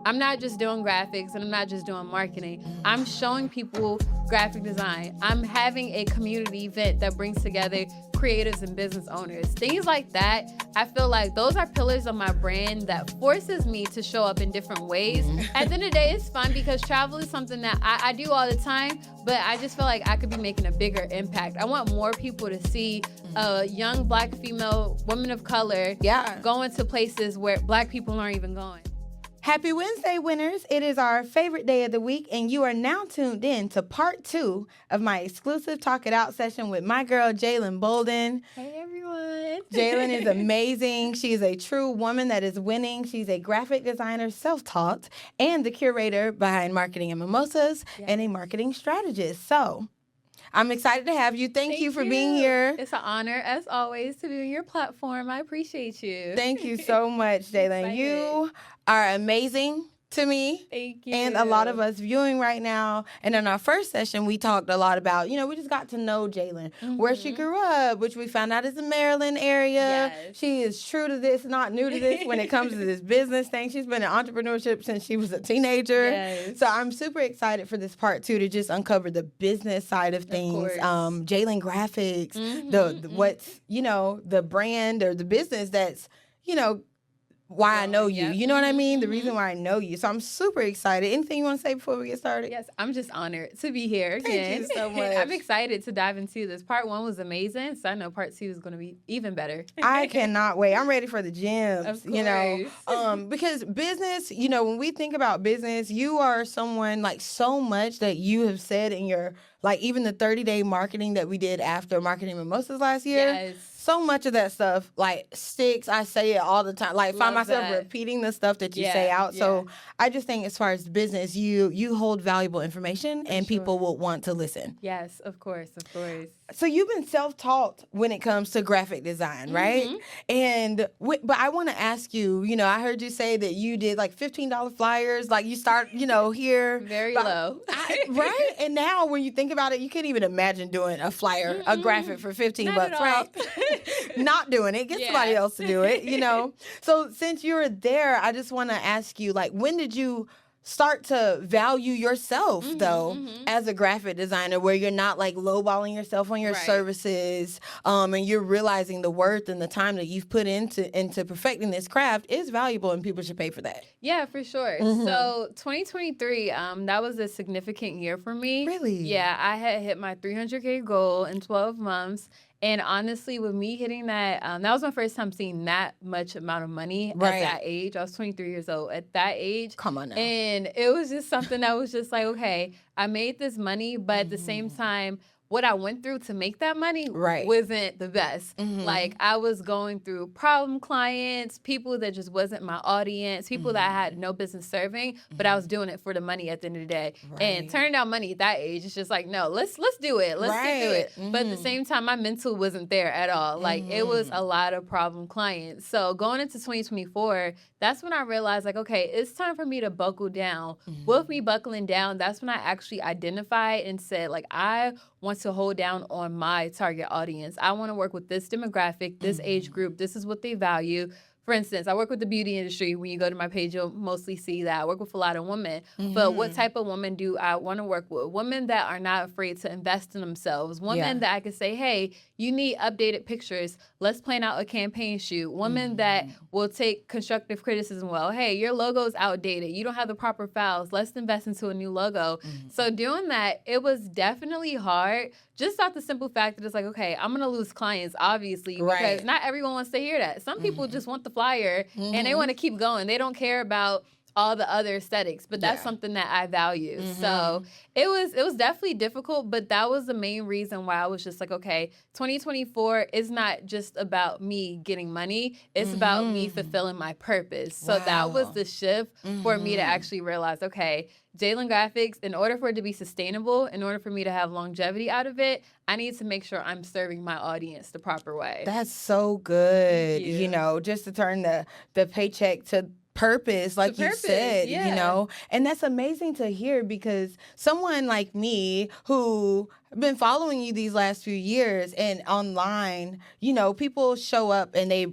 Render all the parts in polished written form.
I'm not just doing graphics and I'm not just doing marketing. I'm showing people graphic design. I'm having a community event that brings together creatives and business owners. Things like that, I feel like those are pillars of my brand that forces me to show up in different ways. At the end of the day, it's fun because travel is something that I do all the time, but I just feel like I could be making a bigger impact. I want more people to see young Black female women of color going to places where Black people aren't even going. Happy Wednesday, winners. It is our favorite day of the week, and you are now tuned in to part 2 of my exclusive Talk It Out session with my girl, Jaylin Bolden. Hey, everyone. Jaylin is amazing. She is a true woman that is winning. She's a graphic designer, self-taught, and the curator behind Marketing and Mimosas, and a marketing strategist. So I'm excited to have you. Thank you for being here. It's an honor, as always, to be on your platform. I appreciate you. Thank you so much, Jaylin. You are amazing to me. Thank you. And a lot of us viewing right now. And in our first session, we talked a lot about, we just got to know Jaylin, where she grew up, which we found out is the Maryland area. Yes. She is true to this, not new to this when it comes to this business thing. She's been in entrepreneurship since she was a teenager. Yes. So I'm super excited for this part 2 to just uncover the business side of things. Jaylin Graphics, what's, the brand or the business that's, why I know you. You know what I mean? The reason why I know you. So I'm super excited. Anything you want to say before we get started? Yes, I'm just honored to be here again. Thank you so much. I'm excited to dive into this. Part 1 was amazing, so I know part 2 is going to be even better. I cannot wait. I'm ready for the gyms, Of course. Because business, when we think about business, you are someone like so much that you have said in your, like even the 30-day marketing that we did after Marketing Mimosas last year. Yes. So much of that stuff, like, sticks. I say it all the time. Like, find Love myself that. repeating the stuff that you say out. So I just think as far as business, you hold valuable information and people will want to listen. Yes, of course, of course. So you've been self-taught when it comes to graphic design, right? And but I want to ask you, I heard you say that you did like $15 flyers. Like you start, here. Very low. Right? And now when you think about it, you can't even imagine doing a flyer, a graphic for $15, Not at right? Not doing it. Get somebody else to do it, So since you're there, I just want to ask you, like, when did you start to value yourself, though, as a graphic designer, where you're not, like, lowballing yourself on your services, and you're realizing the worth and the time that you've put into perfecting this craft is valuable and people should pay for that? Yeah, for sure. So 2023, that was a significant year for me. Really? Yeah, I had hit my 300K goal in 12 months. And honestly, with me hitting that, that was my first time seeing that much amount of money at that age. I was 23 years old at that age. Come on now. And it was just something that was just like, okay, I made this money, but at the same time, what I went through to make that money wasn't the best. Like, I was going through problem clients, people that just wasn't my audience, people that I had no business serving, but I was doing it for the money at the end of the day. And turning down money at that age, it's just like, no, let's do it. Let's do it. But at the same time, my mental wasn't there at all. Like, it was a lot of problem clients. So going into 2024, that's when I realized, like, okay, it's time for me to buckle down. With me buckling down, that's when I actually identified and said, like, I want to hold down on my target audience. I want to work with this demographic, this age group. This is what they value. For instance, I work with the beauty industry. When you go to my page, you'll mostly see that. I work with a lot of women. But what type of women do I want to work with? Women that are not afraid to invest in themselves. Women that I can say, hey, you need updated pictures. Let's plan out a campaign shoot. Women that will take constructive criticism well. Hey, your logo's outdated. You don't have the proper files. Let's invest into a new logo. So doing that, it was definitely hard. Just off the simple fact that it's like, okay, I'm going to lose clients, obviously, because not everyone wants to hear that. Some people just want the flyer and they want to keep going. They don't care about all the other aesthetics, but that's something that I value. So it was definitely difficult, but that was the main reason why I was just like, okay, 2024 is not just about me getting money. It's about me fulfilling my purpose. So that was the shift for me to actually realize, okay, Jaylin Graphics, in order for it to be sustainable, in order for me to have longevity out of it, I need to make sure I'm serving my audience the proper way. That's so good. Just to turn the paycheck to purpose, like you said, and that's amazing to hear, because someone like me who been following you these last few years and online, people show up and they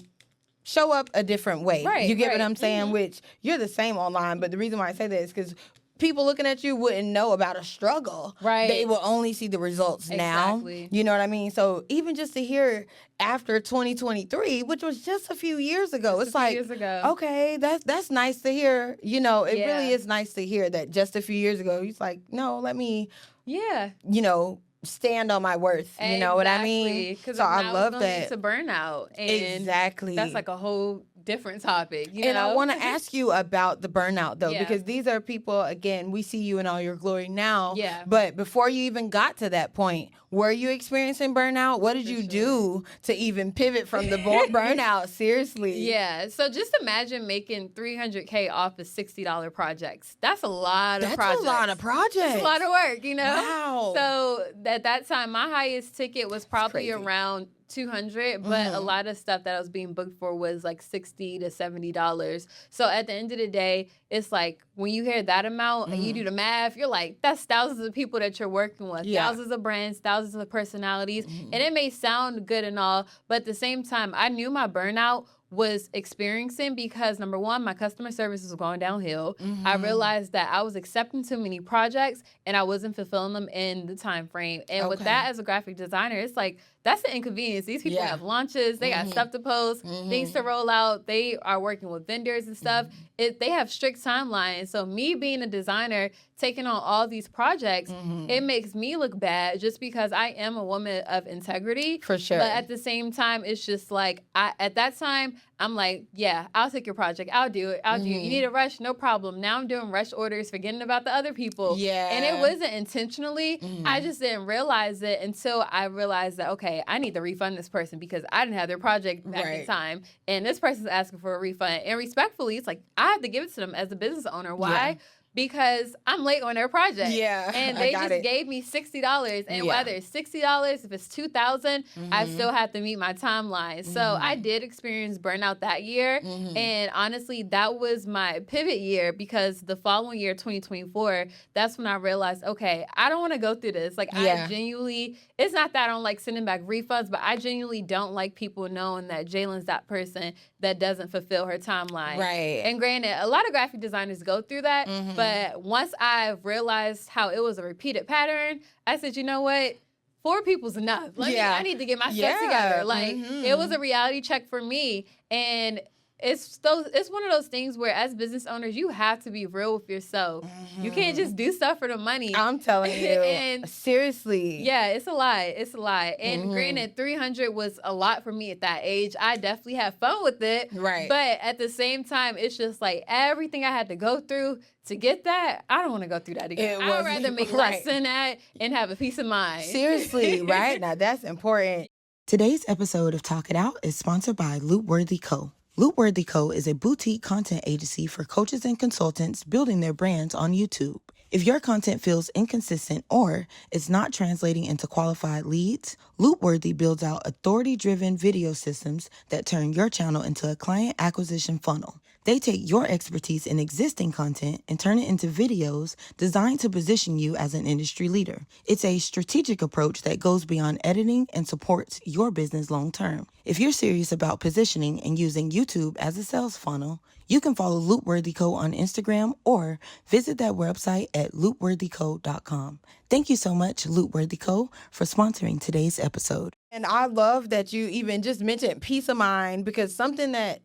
show up a different way. Right, You get right. what I'm saying? Which you're the same online, but the reason why I say that is because people looking at you wouldn't know about a struggle. Right. They will only see the results now. You know what I mean? So even just to hear after 2023, which was just a few years ago, it's like, okay, that's nice to hear. You know, it really is nice to hear that just a few years ago, he's like, no, let me, you know, stand on my worth. You know what I mean? So I love that. To burnout. And exactly. That's like a whole different topic. You and know? I want to ask you about the burnout, though, because these are people, again, we see you in all your glory now. Yeah. But before you even got to that point, were you experiencing burnout? What did you do to even pivot from the burnout? Seriously. Yeah. So just imagine making $300K off of $60 projects. That's a lot of projects. That's a lot of projects. That's a lot of work, you know? Wow. So at that time, my highest ticket was probably around $200, but a lot of stuff that I was being booked for was like $60 to $70. So at the end of the day, it's like when you hear that amount and you do the math, you're like, that's thousands of people that you're working with, thousands of brands, thousands of personalities. And it may sound good and all, but at the same time, I knew my burnout was experiencing because, number one, my customer service was going downhill. I realized that I was accepting too many projects and I wasn't fulfilling them in the time frame. And with that, as a graphic designer, it's like, that's an inconvenience. These people have launches. They got stuff to post, things to roll out. They are working with vendors and stuff. They have strict timelines. So me being a designer, taking on all these projects, it makes me look bad just because I am a woman of integrity. For sure. But at the same time, it's just like, at that time, I'm like, yeah, I'll take your project. I'll do it. I'll do it. You need a rush? No problem. Now I'm doing rush orders, forgetting about the other people. Yeah. And it wasn't intentionally. I just didn't realize it until I realized that, okay, I need to refund this person because I didn't have their project back in time. And this person's asking for a refund. And respectfully, it's like, I have to give it to them as a business owner. Why? Yeah. Because I'm late on their project. Yeah. And they just gave me $60. And whether it's $60, if it's $2,000, I still have to meet my timeline. So I did experience burnout that year. And honestly, that was my pivot year because the following year, 2024, that's when I realized, okay, I don't want to go through this. Like, I genuinely, it's not that I don't like sending back refunds, but I genuinely don't like people knowing that Jaylin's that person that doesn't fulfill her timeline. Right. And granted, a lot of graphic designers go through that. But once I realized how it was a repeated pattern, I said, you know what? 4 people's enough. I need to get my stuff together. Like, it was a reality check for me. And it's one of those things where as business owners, you have to be real with yourself. You can't just do stuff for the money. I'm telling you. And seriously. Yeah, it's a lot. It's a lot. And granted, 300 was a lot for me at that age. I definitely had fun with it. Right. But at the same time, it's just like everything I had to go through to get that, I don't want to go through that again. I'd rather make less than that and have a peace of mind. Seriously, right? Now, that's important. Today's episode of Talk It Out is sponsored by Loopworthy Co. Loopworthy Co. is a boutique content agency for coaches and consultants building their brands on YouTube. If your content feels inconsistent or it's not translating into qualified leads, Loopworthy builds out authority-driven video systems that turn your channel into a client acquisition funnel. They take your expertise in existing content and turn it into videos designed to position you as an industry leader. It's a strategic approach that goes beyond editing and supports your business long term. If you're serious about positioning and using YouTube as a sales funnel, you can follow Loopworthy Co. on Instagram or visit that website at loopworthyco.com. Thank you so much, Loopworthy Co., for sponsoring today's episode. And I love that you even just mentioned peace of mind, because something that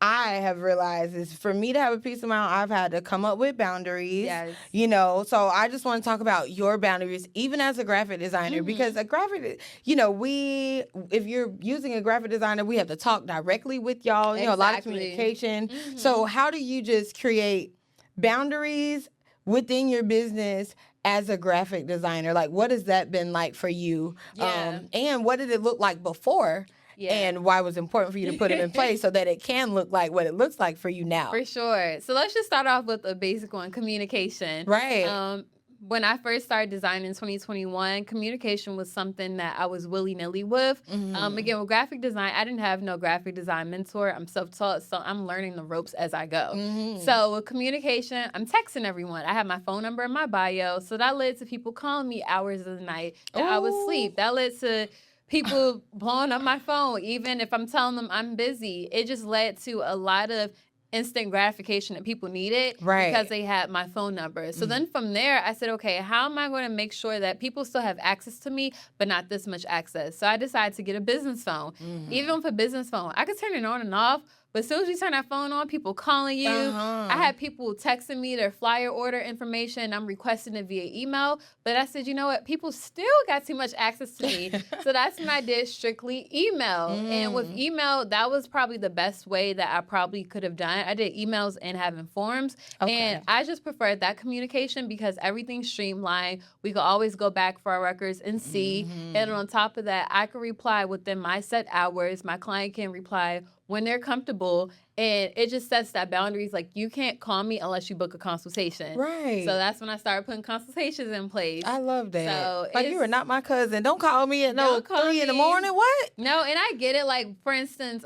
I have realized is for me to have a peace of mind, I've had to come up with boundaries. Yes. You know, so I just want to talk about your boundaries, even as a graphic designer, because a graphic, you know, if you're using a graphic designer, we have to talk directly with y'all, you know, a lot of communication. So how do you just create boundaries within your business as a graphic designer? Like, what has that been like for you? Yeah. And what did it look like before? Yeah. And why it was important for you to put it in place so that it can look like what it looks like for you now. For sure. So let's just start off with a basic one, communication. Right. When I first started designing in 2021, communication was something that I was willy-nilly with. Again, with graphic design, I didn't have no graphic design mentor. I'm self-taught, so I'm learning the ropes as I go. So with communication, I'm texting everyone. I have my phone number in my bio, so that led to people calling me hours of the night that I was asleep. That led to people blowing up my phone, even if I'm telling them I'm busy. It just led to a lot of instant gratification that people needed because they had my phone number. So then from there, I said, okay, how am I going to make sure that people still have access to me, but not this much access? So I decided to get a business phone. Even with a business phone, I could turn it on and off, but as soon as you turn that phone on, people calling you. I had people texting me their flyer order information. I'm requesting it via email. But I said, you know what? People still got too much access to me. So that's when I did strictly email. And with email, that was probably the best way that I probably could have done. I did emails and having forms. And I just preferred that communication because everything's streamlined. We could always go back for our records and see. And on top of that, I could reply within my set hours. My client can reply when they're comfortable, and it just sets that boundaries. Like, you can't call me unless you book a consultation. Right. So that's when I started putting consultations in place. I love that. So like, you are not my cousin. Don't call me at 3 in the morning. What? No, and I get it. Like, for instance,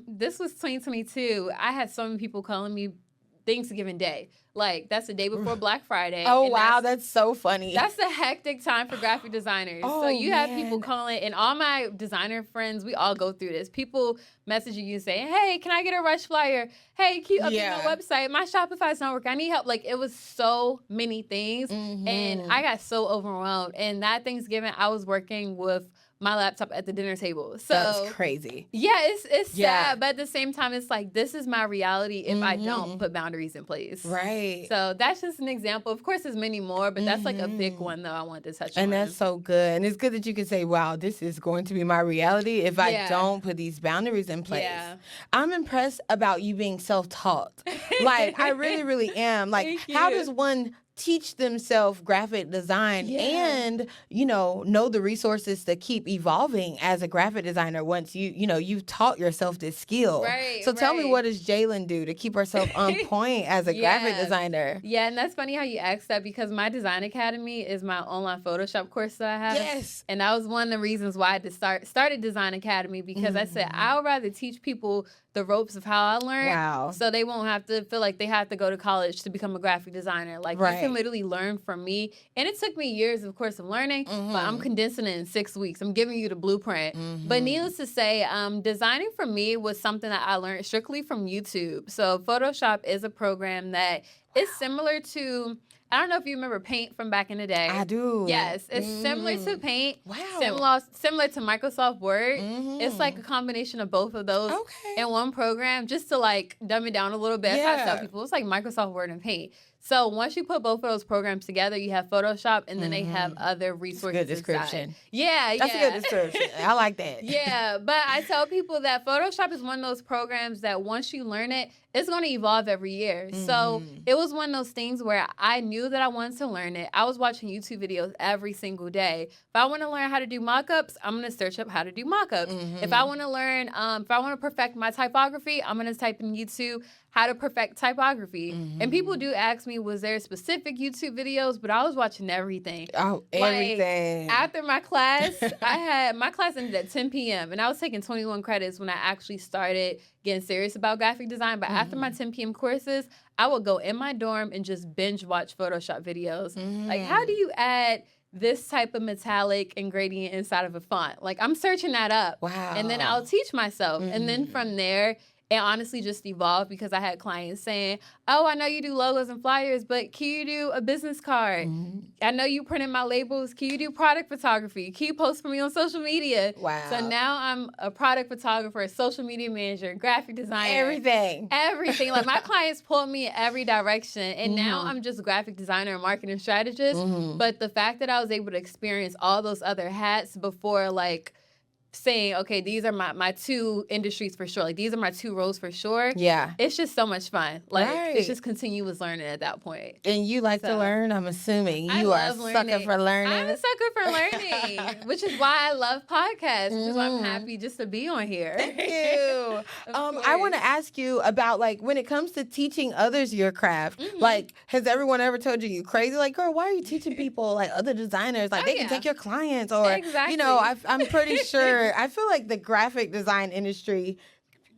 this was 2022. I had so many people calling me Thanksgiving Day. Like, that's the day before Black Friday. Oh, wow. That's so funny. That's a hectic time for graphic designers. So you have people calling, and all my designer friends, we all go through this. People messaging you saying, hey, can I get a rush flyer? Hey, can you update my website? My Shopify's not working. I need help. Like, it was so many things. And I got so overwhelmed. And that Thanksgiving, I was working with my laptop at the dinner table. So that's crazy. Yeah, it's sad, but at the same time, it's like, this is my reality if I don't put boundaries in place. Right. So that's just an example. Of course, there's many more, but that's like a big one, though, I wanted to touch on. And that's so good. And it's good that you can say, wow, this is going to be my reality if I don't put these boundaries in place. Yeah. I'm impressed about you being self-taught. Like, I really, really am. Like, how does one teach themselves graphic design and, know the resources to keep evolving as a graphic designer once you've taught yourself this skill. Right. So tell me, what does Jaylin do to keep herself on point as a graphic designer? Yeah, and that's funny how you asked that because my Design Academy is my online Photoshop course that I have. Yes. And that was one of the reasons why I started Design Academy because I said I would rather teach people the ropes of how I learned so they won't have to feel like they have to go to college to become a graphic designer. Like, you can literally learn from me. And it took me years, of course, of learning, but I'm condensing it in 6 weeks. I'm giving you the blueprint. But needless to say, designing for me was something that I learned strictly from YouTube. So Photoshop is a program that is similar to, I don't know if you remember Paint from back in the day. I do. Yes, it's similar to Paint. Wow. Similar to Microsoft Word. It's like a combination of both of those in one program, just to like dumb it down a little bit. That's how I tell people. It's like Microsoft Word and Paint. So once you put both of those programs together, you have Photoshop, and then they have other resources. Good description. Inside. Yeah, that's a good description. I like that. Yeah, but I tell people that Photoshop is one of those programs that once you learn it, it's going to evolve every year. So it was one of those things where I knew that I wanted to learn it. I was watching YouTube videos every single day. If I want to learn how to do mockups, I'm going to search up how to do mockups. If I want to learn, if I want to perfect my typography, I'm going to type in YouTube how to perfect typography. And people do ask me, was there specific YouTube videos? But I was watching everything. Oh, everything. Like, after my class, my class ended at 10 p.m. and I was taking 21 credits when I actually started getting serious about graphic design. But after my 10 p.m. courses, I would go in my dorm and just binge watch Photoshop videos. Like, how do you add this type of metallic and gradient inside of a font? Like, I'm searching that up. Wow. And then I'll teach myself. And then from there, it honestly just evolved because I had clients saying, oh, I know you do logos and flyers, but can you do a business card? I know you printed my labels. Can you do product photography? Can you post for me on social media? Wow. So now I'm a product photographer, a social media manager, graphic designer. Everything. Like, my clients pull me in every direction. And now I'm just a graphic designer and marketing strategist. But the fact that I was able to experience all those other hats before, like, saying, okay, these are my two industries for sure. Like, these are my two roles for sure. Yeah. It's just so much fun. Like, it's just continuous learning at that point. And you like to learn, I'm assuming. You are a sucker for learning. I'm a sucker for learning, which is why I love podcasts, which is why I'm happy just to be on here. Thank you. I want to ask you about, like, when it comes to teaching others your craft, like, has everyone ever told you crazy? Like, girl, why are you teaching people, like, other designers? Like, they can take your clients. Or, I'm pretty sure. I feel like the graphic design industry,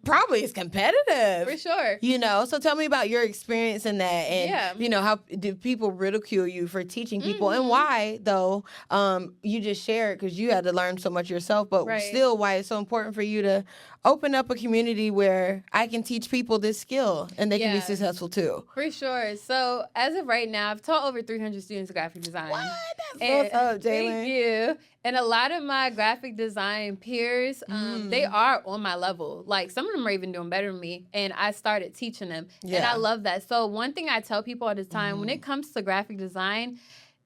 probably is competitive. For sure. You know, so tell me about your experience in that, and you know, how do people ridicule you for teaching people, and why though? You just shared because you had to learn so much yourself, but still, why it's so important for you to open up a community where I can teach people this skill and they can be successful too. For sure. So as of right now, I've taught over 300 students graphic design. What? That's what's up, Jaylin. Thank you. And a lot of my graphic design peers, they are on my level. Like, some of them are even doing better than me, and I started teaching them. Yeah. And I love that. So one thing I tell people all the time, when it comes to graphic design,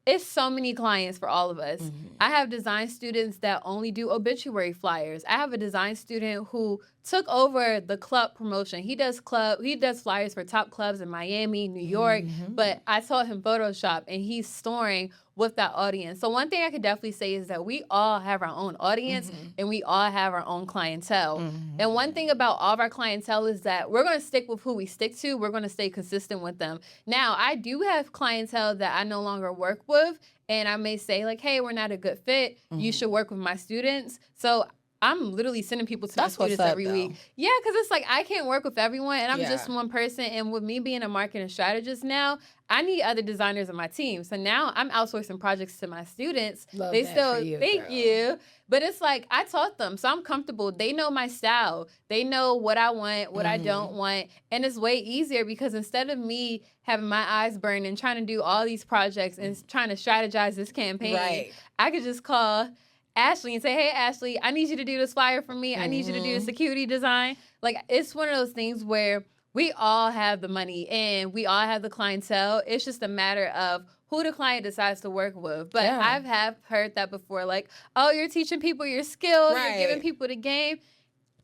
it's so many clients for all of us. I have design students that only do obituary flyers. I have a design student who took over the club promotion. He does flyers for top clubs in Miami, New York, but I taught him Photoshop, and he's storing with that audience. So one thing I could definitely say is that we all have our own audience and we all have our own clientele. And one thing about all of our clientele is that we're going to stick with who we stick to. We're going to stay consistent with them. Now, I do have clientele that I no longer work with, and I may say like, hey, we're not a good fit. You should work with my students. So I'm literally sending people to my students every week. Yeah, because it's like I can't work with everyone, and I'm just one person. And with me being a marketing strategist now, I need other designers on my team. So now I'm outsourcing projects to my students. Love they that still for you, thank you. But it's like I taught them, so I'm comfortable. They know my style. They know what I want, what I don't want. And it's way easier because instead of me having my eyes burned and trying to do all these projects and trying to strategize this campaign, I could just call Ashley and say, hey, Ashley, I need you to do this flyer for me. I need you to do the security design. Like, it's one of those things where we all have the money and we all have the clientele. It's just a matter of who the client decides to work with. But I've heard that before, like, oh, you're teaching people your skills, you're giving people the game.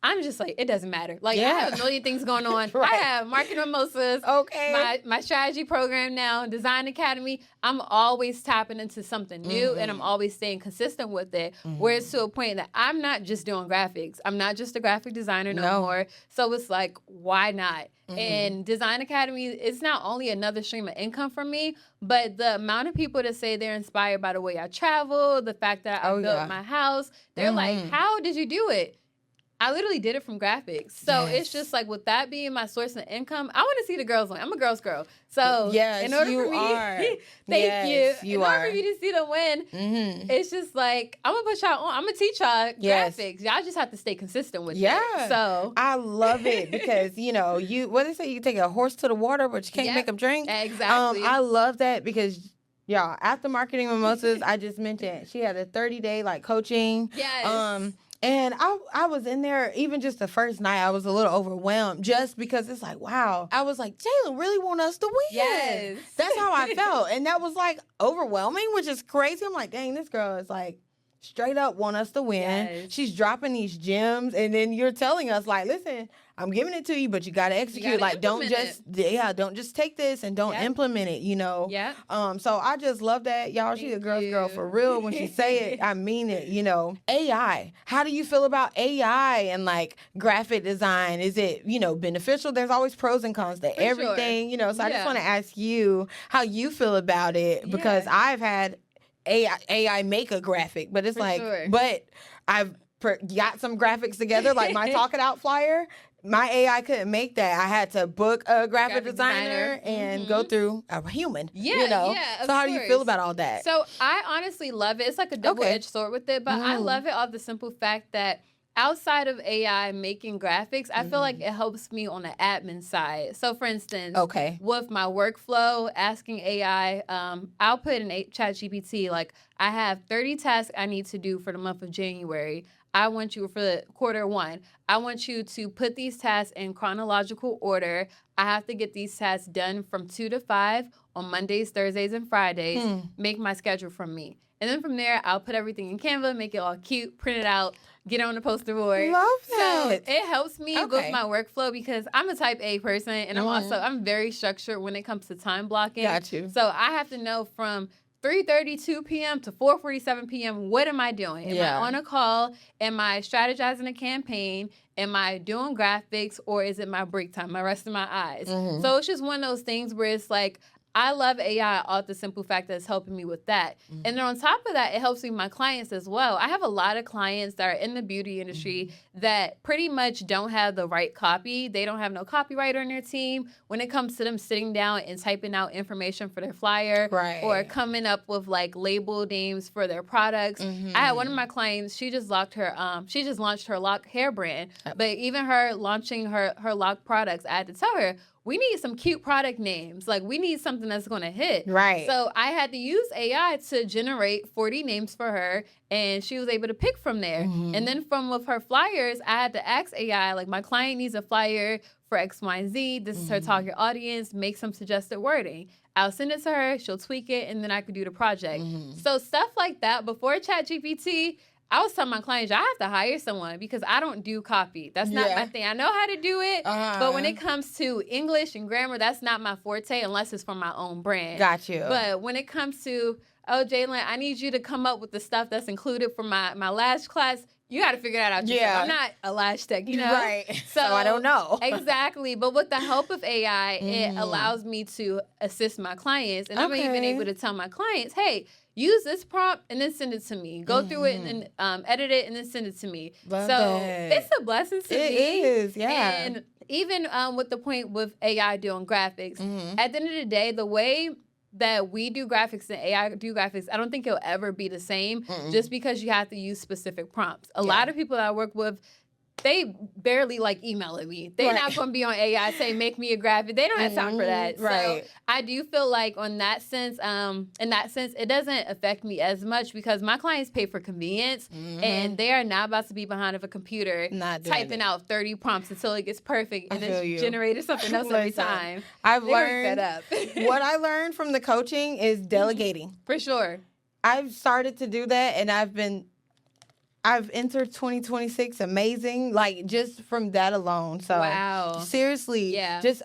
I'm just like, it doesn't matter. Like, I have a million things going on. I have marketing mimosas, my strategy program now, Design Academy. I'm always tapping into something new, and I'm always staying consistent with it. Where it's to a point that I'm not just doing graphics. I'm not just a graphic designer no more. So it's like, why not? And Design Academy is not only another stream of income for me, but the amount of people that say they're inspired by the way I travel, the fact that I built my house, they're like, how did you do it? I literally did it from graphics. So it's just like, with that being my source of income, I want to see the girls win. I'm a girl's girl. So in order for me, thank you. In order for me to see them win, it's just like, I'm going to put y'all on. I'm going to teach y'all graphics. Y'all just have to stay consistent with it. So I love it because, you know, what do they say? You take a horse to the water, but you can't make them drink. Exactly. I love that because, y'all, after Marketing Mimosas, I just mentioned she had a 30-day like coaching. And I was in there, even just the first night, I was a little overwhelmed just because it's like, wow. I was like, Jaylin really want us to win. Yes. That's how I felt. And that was like overwhelming, which is crazy. I'm like, dang, this girl is like straight up want us to win. She's dropping these gems. And then you're telling us like, listen, I'm giving it to you, but you got to execute. Like, don't just take this and don't implement it, you know? So I just love that. Y'all, she's a girl's girl for real. When she say it, I mean it, you know? AI. How do you feel about AI and like graphic design? Is it, you know, beneficial? There's always pros and cons to everything, you know? So I just want to ask you how you feel about it because I've had AI make a graphic, but it's but I've got some graphics together, like my Talk It Out flyer. My AI couldn't make that. I had to book a graphic designer and go through a human. You know? So how do you feel about all that? So I honestly love it. It's like a double-edged sword with it, but I love it off the simple fact that outside of AI making graphics, I feel like it helps me on the admin side. So for instance, with my workflow, asking AI, I'll put in ChatGPT, like, I have 30 tasks I need to do for the month of January. I want you for the quarter one. I want you to put these tasks in chronological order. I have to get these tasks done from 2 to 5 on Mondays, Thursdays, and Fridays. Make my schedule from me. And then from there, I'll put everything in Canva, make it all cute, print it out, get it on the poster board. Love that. So it helps me with my workflow because I'm a type A person, and I'm very structured when it comes to time blocking. Got you. So I have to know from 3:32 p.m. to 4:47 p.m. What am I doing? Am I on a call? Am I strategizing a campaign? Am I doing graphics? Or is it my break time, my rest of my eyes? So it's just one of those things where it's like, I love AI off the simple fact that it's helping me with that. Mm-hmm. And then on top of that, it helps me with my clients as well. I have a lot of clients that are in the beauty industry that pretty much don't have the right copy. They don't have no copywriter on their team. When it comes to them sitting down and typing out information for their flyer or coming up with like label names for their products. I had one of my clients, she just launched her lock hair brand. But even her launching her lock products, I had to tell her, we need some cute product names. Like, we need something that's going to hit. Right. So I had to use AI to generate 40 names for her, and she was able to pick from there. And then from with her flyers, I had to ask AI, like, my client needs a flyer for X, Y, and Z. This is her target audience. Make some suggested wording. I'll send it to her. She'll tweak it, and then I could do the project. So stuff like that. Before ChatGPT, I was telling my clients, I have to hire someone because I don't do copy. That's not my thing. I know how to do it, but when it comes to English and grammar, that's not my forte unless it's for my own brand. Got you. But when it comes to, Jaylin, I need you to come up with the stuff that's included for my lash class, you got to figure that out yourself. I'm not a lash tech, you know? Right. So I don't know. Exactly. But with the help of AI, it allows me to assist my clients. And I'm even able to tell my clients, hey, use this prompt and then send it to me. Go through it and edit it and then send it to me. Love so that. it's a blessing to me. It is, yeah. And even with the point with AI doing graphics, at the end of the day, the way that we do graphics and AI do graphics, I don't think it'll ever be the same just because you have to use specific prompts. A lot of people that I work with, they barely like emailing me. They're not going to be on AI saying, make me a graphic. They don't have time for that. Right. So I do feel like in that sense, it doesn't affect me as much because my clients pay for convenience and they are not about to be behind of a computer typing out 30 prompts until it gets perfect and then generating something else every time. I've learned what I learned from the coaching is delegating. For sure. I've started to do that and I've entered 2026 amazing, like just from that alone. So seriously, just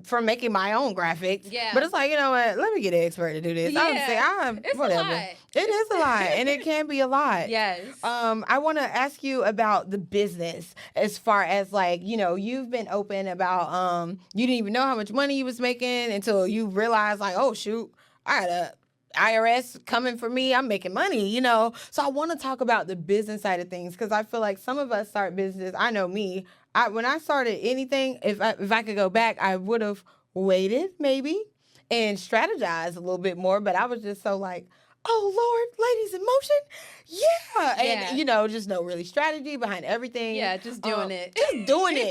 from making my own graphics. Yeah. But it's like, you know what? Let me get an expert to do this. It's whatever. A lot. It is a lot, and it can be a lot. Yes. I want to ask you about the business as far as like, you know, you've been open about you didn't even know how much money you was making until you realized like, oh shoot, I got a IRS coming for me, I'm making money, you know. So I want to talk about the business side of things because I feel like some of us start business. I know me. When I started anything, if I could go back, I would have waited maybe and strategized a little bit more. But I was just so like, oh Lord, ladies in motion, and you know, just no really strategy behind everything. Yeah, just doing it,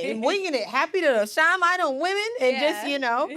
and winging it. Happy to shine light on women and just, you know.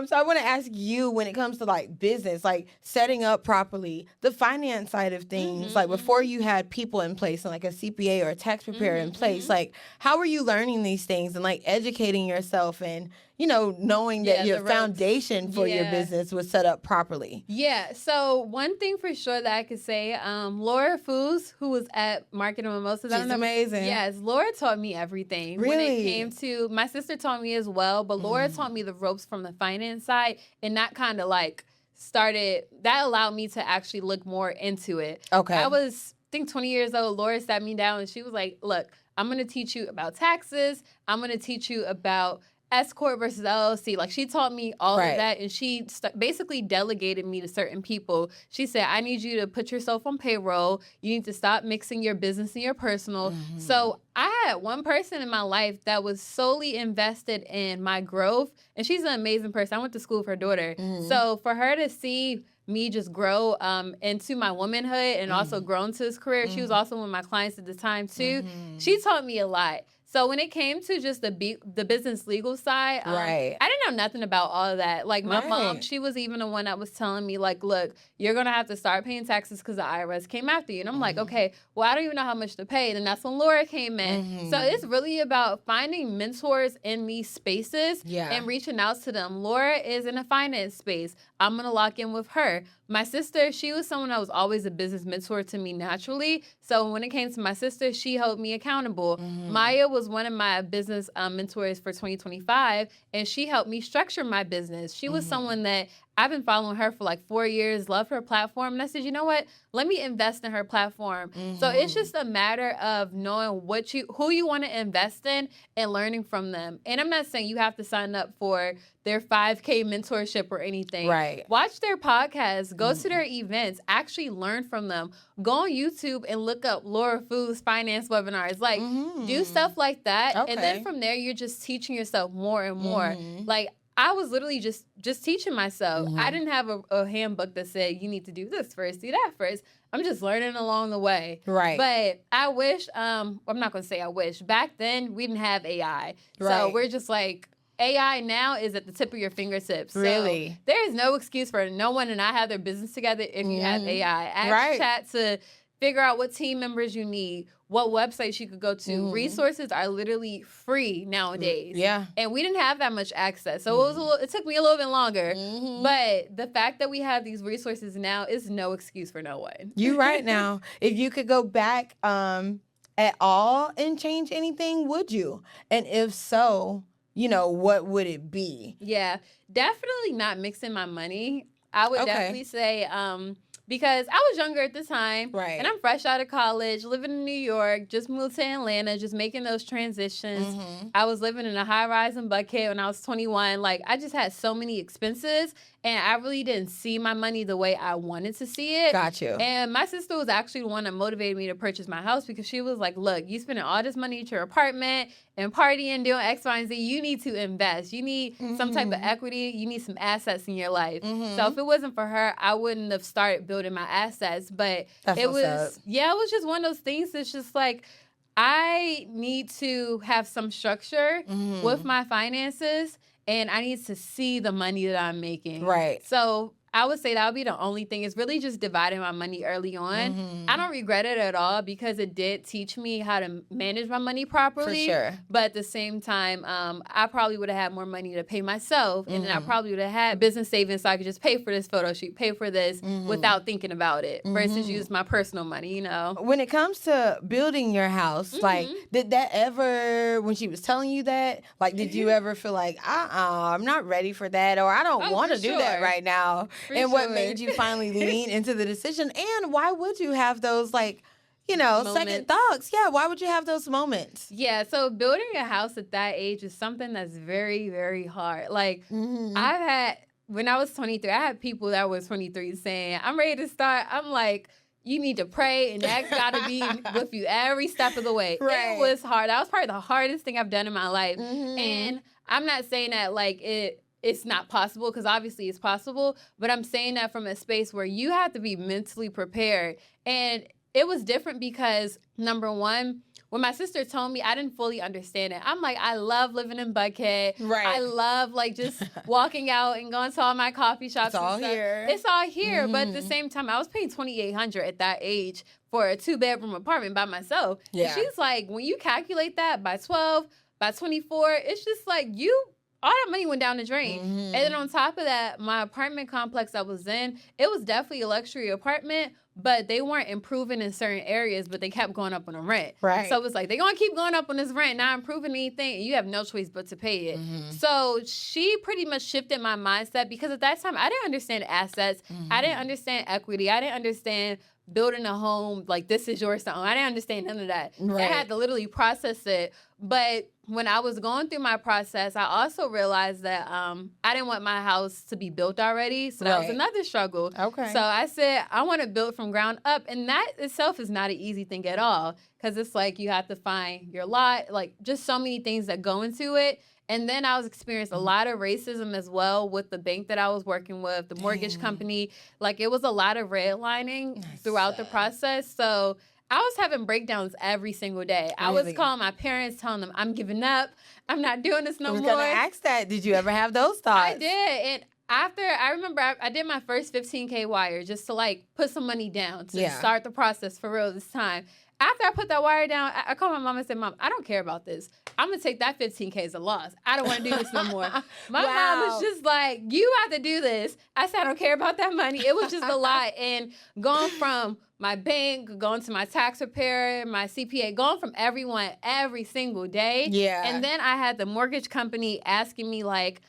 So I want to ask you when it comes to like business, like setting up properly, the finance side of things, like before you had people in place and like a CPA or a tax preparer in place, like how were you learning these things and like educating yourself and, you know, knowing that your foundation for your business was set up properly? Yeah. So one thing for sure that I could say, Laura Foos, who was at Marketing Mimosas. She's amazing. Yes. Laura taught me everything. Really? When it came to, my sister taught me as well, but Laura taught me the ropes from the finance side, and that kind of like that allowed me to actually look more into it. Okay. I was, I think 20 years old. Laura sat me down and she was like, look, I'm going to teach you about taxes. I'm going to teach you about S Corp versus LLC. Like, she taught me all of that, and she basically delegated me to certain people. She said, I need you to put yourself on payroll. You need to stop mixing your business and your personal. So I had one person in my life that was solely invested in my growth, and she's an amazing person. I went to school with her daughter. So for her to see me just grow into my womanhood and also grow into this career, she was also one of my clients at the time too. She taught me a lot. So when it came to just the business legal side, I didn't know nothing about all of that. Like, my mom, she was even the one that was telling me, like, look, you're going to have to start paying taxes because the IRS came after you. And I'm like, okay, well, I don't even know how much to pay. And that's when Laura came in. So it's really about finding mentors in these spaces and reaching out to them. Laura is in a finance space. I'm going to lock in with her. My sister, she was someone that was always a business mentor to me naturally. So when it came to my sister, she held me accountable. Maya was one of my business mentors for 2025, and she helped me structure my business. She was someone that I've been following her for like 4 years, love her platform. And I said, you know what? Let me invest in her platform. So it's just a matter of knowing who you want to invest in and learning from them. And I'm not saying you have to sign up for their 5K mentorship or anything. Right. Watch their podcasts, go to their events, actually learn from them. Go on YouTube and look up Laura Fu's finance webinars. Like, do stuff like that. Okay. And then from there, you're just teaching yourself more and more. Like, I was literally just teaching myself. I didn't have a handbook that said, you need to do this first, do that first. I'm just learning along the way. Right. But I wish, I'm not going to say I wish. Back then, we didn't have AI. Right. So we're just like, AI now is at the tip of your fingertips. Really? So there is no excuse for no one to not have their business together if you have AI. Ask chat to figure out what team members you need, what websites you could go to. Resources are literally free nowadays. Yeah. And we didn't have that much access. So it took me a little bit longer. But the fact that we have these resources now is no excuse for no one. You right now. If you could go back at all and change anything, would you? And if so, what would it be? Yeah, definitely not mixing my money. I would definitely say, because I was younger at the time. Right. And I'm fresh out of college, living in New York, just moved to Atlanta, just making those transitions. I was living in a high-rise in Buckhead when I was 21. Like, I just had so many expenses, and I really didn't see my money the way I wanted to see it. Got you. And my sister was actually the one that motivated me to purchase my house because she was like, look, you spending all this money at your apartment and partying, doing X, Y, and Z. You need to invest. You need some type of equity. You need some assets in your life. So if it wasn't for her, I wouldn't have started building my assets. But it was just one of those things that's just like, I need to have some structure with my finances. And I need to see the money that I'm making. Right. So I would say that would be the only thing. It's really just dividing my money early on. I don't regret it at all because it did teach me how to manage my money properly. For sure. But at the same time, I probably would have had more money to pay myself. And then I probably would have had business savings so I could just pay for this photo shoot, pay for this without thinking about it versus use my personal money, When it comes to building your house, like, did that ever, when she was telling you that, like, did you ever feel like, I'm not ready for that, or I don't want to do that right now? What made you finally lean into the decision? And why would you have those, like, second thoughts? Yeah, why would you have those moments? Yeah, so building a house at that age is something that's very, very hard. Like, I've had, when I was 23, I had people that was 23 saying, I'm ready to start. I'm like, you need to pray, and that's got to be with you every step of the way. Right. It was hard. That was probably the hardest thing I've done in my life. And I'm not saying that, like, it's not possible, because obviously it's possible, but I'm saying that from a space where you have to be mentally prepared. And it was different because, number one, when my sister told me, I didn't fully understand it. I'm like, I love living in Buckhead. Right. I love, like, just walking out and going to all my coffee shops. It's all here. It's all here. But at the same time, I was paying $2,800 at that age for a 2-bedroom apartment by myself. Yeah. And she's like, when you calculate that by 12, by 24, it's just like all that money went down the drain. And then on top of that, my apartment complex I was in, it was definitely a luxury apartment, but they weren't improving in certain areas, but they kept going up on the rent. Right. So it was like, they're going to keep going up on this rent, not improving anything, and you have no choice but to pay it. So she pretty much shifted my mindset, because at that time, I didn't understand assets. I didn't understand equity. I didn't understand building a home, like, this is yours to own. I didn't understand none of that. Right. I had to literally process it. But when I was going through my process, I also realized that I didn't want my house to be built already. So that was another struggle. Okay. So I said, I want to build from ground up. And that itself is not an easy thing at all, because it's like you have to find your lot, like, just so many things that go into it. And then I was experiencing a lot of racism as well with the bank that I was working with, the mortgage company. Like, it was a lot of redlining throughout the process. So I was having breakdowns every single day. Really? I was calling my parents, telling them, I'm giving up. I'm not doing this no more. I was going to ask that. Did you ever have those thoughts? I did. And after, I remember I did my first 15K wire just to, like, put some money down to start the process for real this time. After I put that wire down, I called my mom and said, Mom, I don't care about this. I'm going to take that 15K as a loss. I don't want to do this no more. My mom was just like, you have to do this. I said, I don't care about that money. It was just a lot. And going from my bank, going to my tax preparer, my CPA, going from everyone every single day. Yeah. And then I had the mortgage company asking me, like,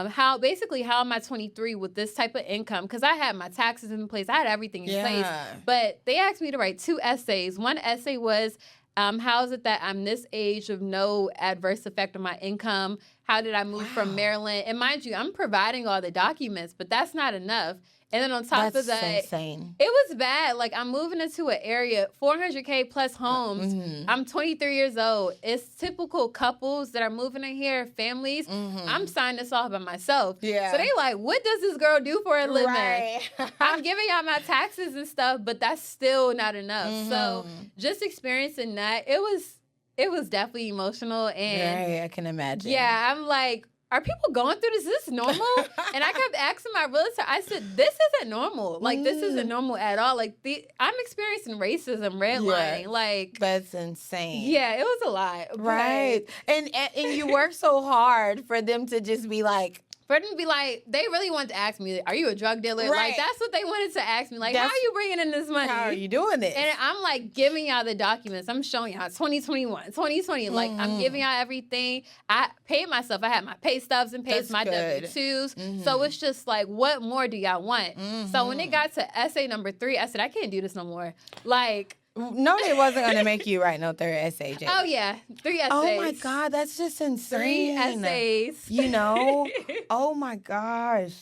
how am I 23 with this type of income? Because I had my taxes in place. I had everything in place. But they asked me to write 2 essays. One essay was, how is it that I'm this age of no adverse effect on my income? How did I move from Maryland? And mind you, I'm providing all the documents, but that's not enough. And then on top of that, insane. It was bad. Like, I'm moving into an area, 400K plus homes. I'm 23 years old. It's typical couples that are moving in here, families. I'm signing this off by myself. Yeah. So they like, what does this girl do for a living? Right. I'm giving y'all my taxes and stuff, but that's still not enough. So just experiencing that, it was definitely emotional. And right, I can imagine. Yeah, I'm like, are people going through this? Is this normal? And I kept asking my realtor, I said, this isn't normal. Like, this isn't normal at all. Like, I'm experiencing racism, redlining. Yeah, like, that's insane. Yeah, it was a lot. Right. And you work so hard for them to just be like, for them to be like, they really wanted to ask me, are you a drug dealer? Right. Like, that's what they wanted to ask me. Like, how are you bringing in this money? How are you doing this? And I'm like giving y'all the documents. I'm showing y'all 2021, 2020. Like, I'm giving y'all everything. I paid myself. I had my pay stubs and pays, my W-2s. So it's just like, what more do y'all want? So when it got to essay number 3, I said, I can't do this no more. Like, no, they wasn't going to make you write no third essay, Jaylin. Oh, yeah. 3 essays. Oh, my God. That's just insane. 3 essays. You know? Oh, my gosh.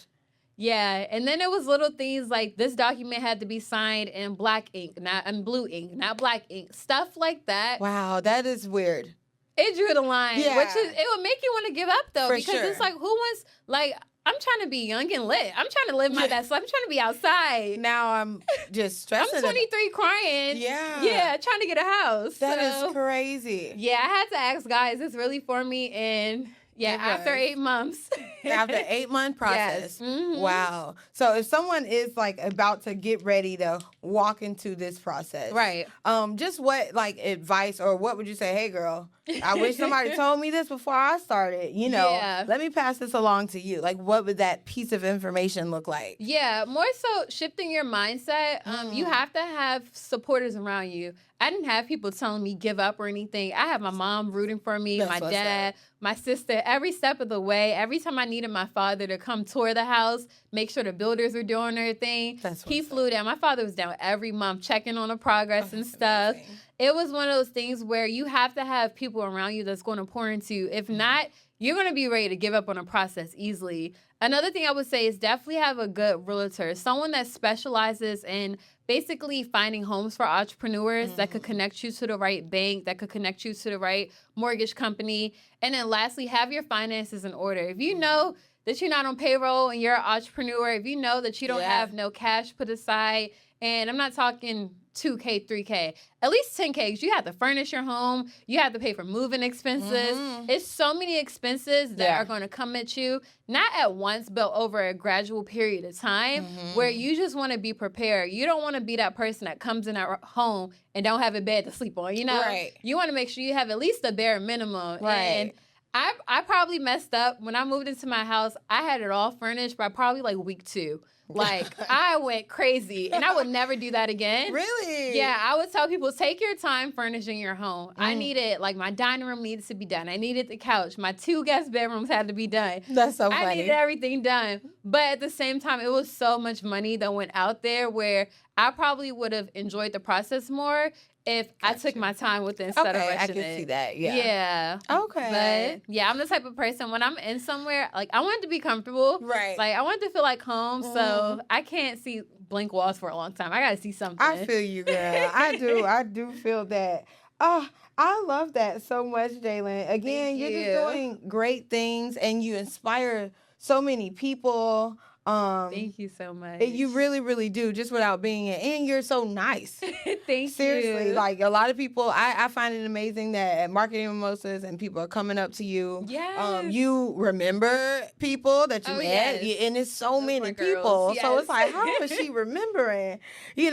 Yeah. And then it was little things like this document had to be signed in black ink, not in blue ink, not black ink. Stuff like that. Wow. That is weird. It drew the line. Yeah. Which is, it would make you want to give up, though. Because it's like, who wants, like, I'm trying to be young and lit. I'm trying to live my best life. I'm trying to be outside. Now I'm just stressing. I'm 23 crying. Yeah, trying to get a house. That is crazy. Yeah, I had to ask, guys, is this really for me? And after 8 months. After 8-month process. Yes. Wow. So if someone is like about to get ready to walk into this process. Right. Just what like advice or what would you say, hey girl, I wish somebody told me this before I started. You know, let me pass this along to you. Like, what would that piece of information look like? Yeah, more so shifting your mindset. You have to have supporters around you. I didn't have people telling me give up or anything. I have my mom rooting for me, my dad, my sister, every step of the way. Every time I needed my father to come tour the house, make sure the builders were doing their thing, he flew down. My father was down every month checking on the progress and stuff. Amazing. It was one of those things where you have to have people around you that's going to pour into you. If not, you're going to be ready to give up on a process easily. Another thing I would say is definitely have a good realtor, someone that specializes in basically finding homes for entrepreneurs that could connect you to the right bank, that could connect you to the right mortgage company. And then lastly, have your finances in order. If you know that you're not on payroll and you're an entrepreneur, if you know that you don't have no cash put aside, and I'm not talking $2K, $3K, at least $10K, because you have to furnish your home, you have to pay for moving expenses. It's so many expenses that are going to come at you, not at once, but over a gradual period of time where you just want to be prepared. You don't want to be that person that comes in our home and don't have a bed to sleep on, you know? Right. You want to make sure you have at least the bare minimum. Right. And I probably messed up. When I moved into my house, I had it all furnished by probably like week 2. Like, I went crazy, and I would never do that again. Really? Yeah, I would tell people, take your time furnishing your home. I needed, like, my dining room needed to be done. I needed the couch. My 2 guest bedrooms had to be done. That's so funny. I needed everything done. But at the same time, it was so much money that went out there where I probably would have enjoyed the process more if I took my time with it instead of rushing it. I can see that, Yeah. Okay. But, yeah, I'm the type of person, when I'm in somewhere, like, I want it to be comfortable. Right. Like, I want it to feel like home, so I can't see blank walls for a long time. I got to see something. I feel you, girl. I do feel that. Oh, I love that so much, Jaylin. Again, you're just doing great things, and you inspire so many people. Thank you so much. You really, really do, just without being it. And you're so nice. Thank you. Seriously, like a lot of people, I find it amazing that at Marketing Mimosas and people are coming up to you. Yes. You remember people that you met, and it's so many people. Yes. So it's like, how is she remembering,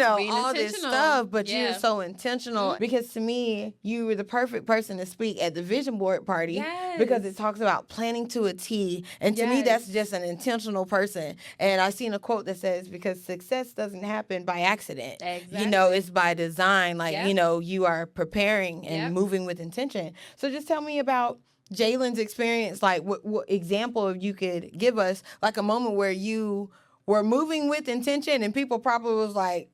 all this stuff? But you're so intentional because to me, you were the perfect person to speak at the vision board party because it talks about planning to a T. And to me, that's just an intentional person. And I seen a quote that says, because success doesn't happen by accident. Exactly. It's by design. Like, you are preparing and moving with intention. So just tell me about Jaylin's experience, like what example if you could give us, like a moment where you were moving with intention and people probably was like,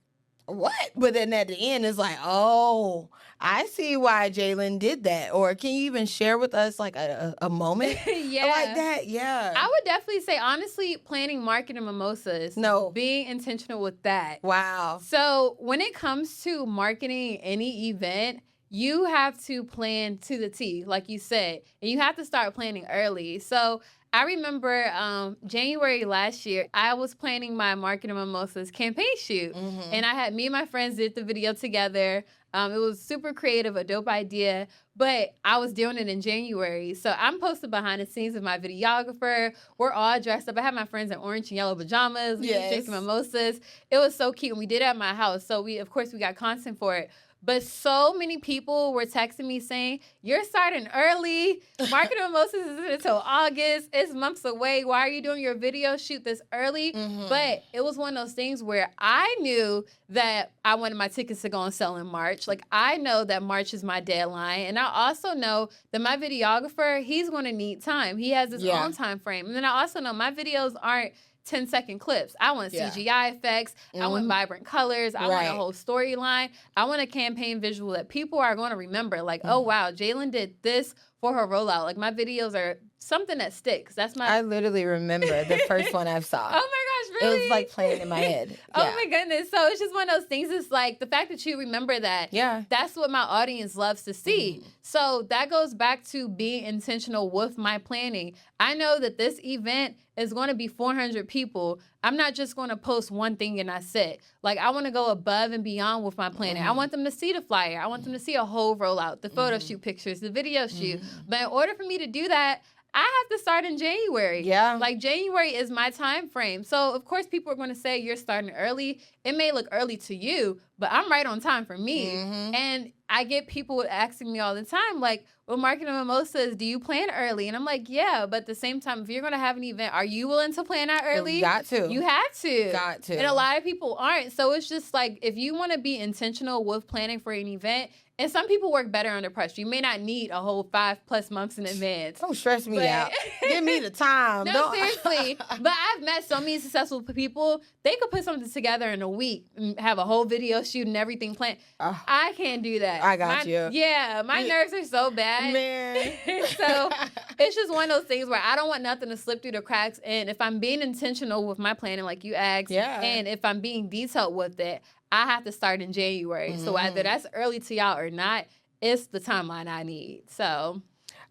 what? But then at the end, it's like, oh, I see why Jaylin did that. Or can you even share with us like a moment like that? Yeah. I would definitely say, honestly, planning marketing mimosas. No. Being intentional with that. Wow. So when it comes to marketing any event, you have to plan to the T, like you said, and you have to start planning early. So I remember January last year, I was planning my Marketing Mimosas campaign shoot. And I had me and my friends did the video together. It was super creative, a dope idea, but I was doing it in January. So I'm posted behind the scenes with my videographer. We're all dressed up. I had my friends in orange and yellow pajamas. We were drinking mimosas. It was so cute. And we did it at my house. So of course, we got content for it. But so many people were texting me saying, you're starting early. Marketing Mimosas isn't until August. It's months away. Why are you doing your video shoot this early? But it was one of those things where I knew that I wanted my tickets to go on sale in March. Like, I know that March is my deadline. And I also know that my videographer, he's going to need time. He has his own time frame. And then I also know my videos aren't 10-second clips. I want CGI effects. I want vibrant colors. I want a whole storyline. I want a campaign visual that people are going to remember. Like, oh, wow, Jaylin did this for her rollout. Like, my videos are something that sticks. I literally remember the first one I saw. Oh, my gosh, really? It was like playing in my head. Oh, my goodness. So it's just one of those things. It's like the fact that you remember that. Yeah. That's what my audience loves to see. So that goes back to being intentional with my planning. I know that this event is going to be 400 people. I'm not just going to post one thing and that's it. Like, I want to go above and beyond with my planning. I want them to see the flyer. I want them to see a whole rollout, the photo shoot pictures, the video shoot. But in order for me to do that, I have to start in January. Yeah. Like, January is my time frame. So, of course, people are going to say you're starting early. It may look early to you, but I'm right on time for me. And I get people asking me all the time, like, well, Marketing Mimosas, do you plan early? And I'm like, yeah, but at the same time, if you're going to have an event, are you willing to plan out early? You got to. You have to. Got to. And a lot of people aren't. So it's just like, if you want to be intentional with planning for an event, and some people work better under pressure. You may not need a whole 5+ months in advance. Don't stress me out. Give me the time. No, seriously. But I've met so many successful people. They could put something together in a week and have a whole video shoot and everything planned. I can't do that. I got you. Yeah, my nerves are so bad. Man. So it's just one of those things where I don't want nothing to slip through the cracks. And if I'm being intentional with my planning, like you asked, and if I'm being detailed with it, I have to start in January. So whether that's early to y'all or not, it's the timeline I need. So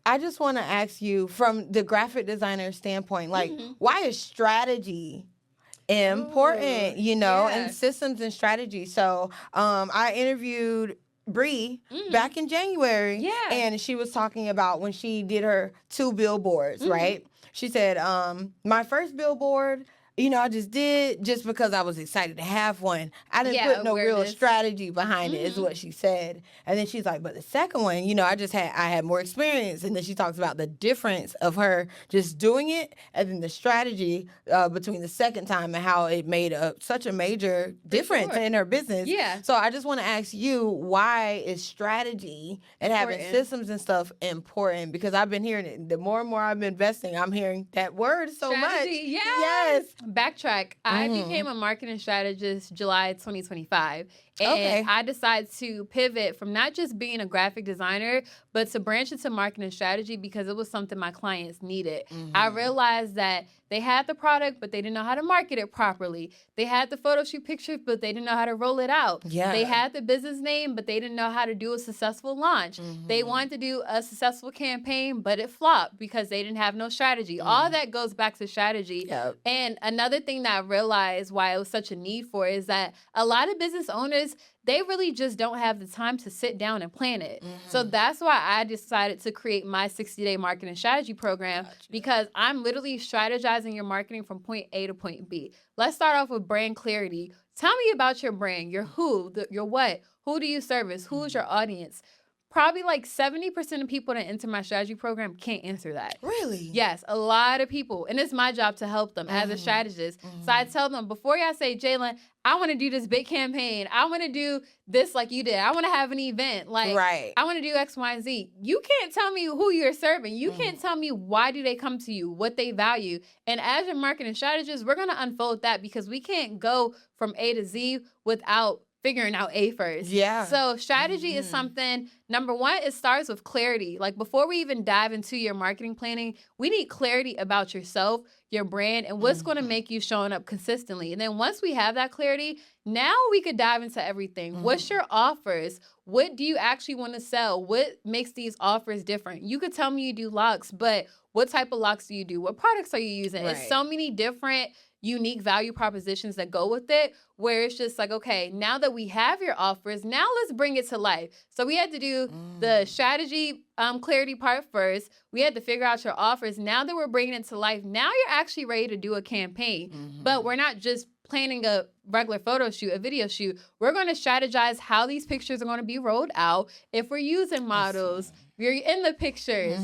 I just want to ask you, from the graphic designer standpoint, like, why is strategy important, and systems and strategy? So I interviewed Bree back in January, and she was talking about when she did her 2 billboards, right? She said, my first billboard, I just did just because I was excited to have one. I didn't put no real strategy behind it, is what she said. And then she's like, but the second one, I had more experience. And then she talks about the difference of her just doing it and then the strategy between the second time and how it made such a major difference in her business. Yeah. So I just want to ask you, why is strategy and having systems and stuff important? Because I've been hearing it. The more and more I'm investing, I'm hearing that word so much. Yes. Backtrack. I became a marketing strategist July 2025. And I decided to pivot from not just being a graphic designer, but to branch into marketing strategy because it was something my clients needed. I realized that they had the product, but they didn't know how to market it properly. They had the photo shoot pictures, but they didn't know how to roll it out. Yeah. They had the business name, but they didn't know how to do a successful launch. They wanted to do a successful campaign, but it flopped because they didn't have no strategy. All that goes back to strategy. Yep. And another thing that I realized why it was such a need for is that a lot of business owners, they really just don't have the time to sit down and plan it. So that's why I decided to create my 60-day marketing strategy program, because I'm literally strategizing your marketing from point A to point B. Let's start off with brand clarity. Tell me about your brand, your who, your what. Who do you service? Who's your audience? probably like 70% of people that enter my strategy program can't answer that. Really? Yes, a lot of people. And it's my job to help them as a strategist. So I tell them, before y'all say, Jaylin, I want to do this big campaign. I want to do this like you did. I want to have an event. Like, I want to do X, Y, and Z. You can't tell me who you're serving. You can't tell me why do they come to you, what they value. And as your marketing strategist, we're going to unfold that, because we can't go from A to Z without figuring out A first. Yeah. So strategy is something, number one, it starts with clarity. Like, before we even dive into your marketing planning, we need clarity about yourself, your brand, and what's going to make you showing up consistently. And then once we have that clarity, now we could dive into everything. What's your offers? What do you actually want to sell? What makes these offers different? You could tell me you do locks, but what type of locks do you do? What products are you using? It's so many different unique value propositions that go with it, where it's just like, okay, now that we have your offers, now let's bring it to life. So we had to do the strategy clarity part first. We had to figure out your offers. Now that we're bringing it to life, now you're actually ready to do a campaign. But we're not just planning a regular photo shoot, a video shoot. We're going to strategize how these pictures are going to be rolled out. If we're using models, we're in the pictures.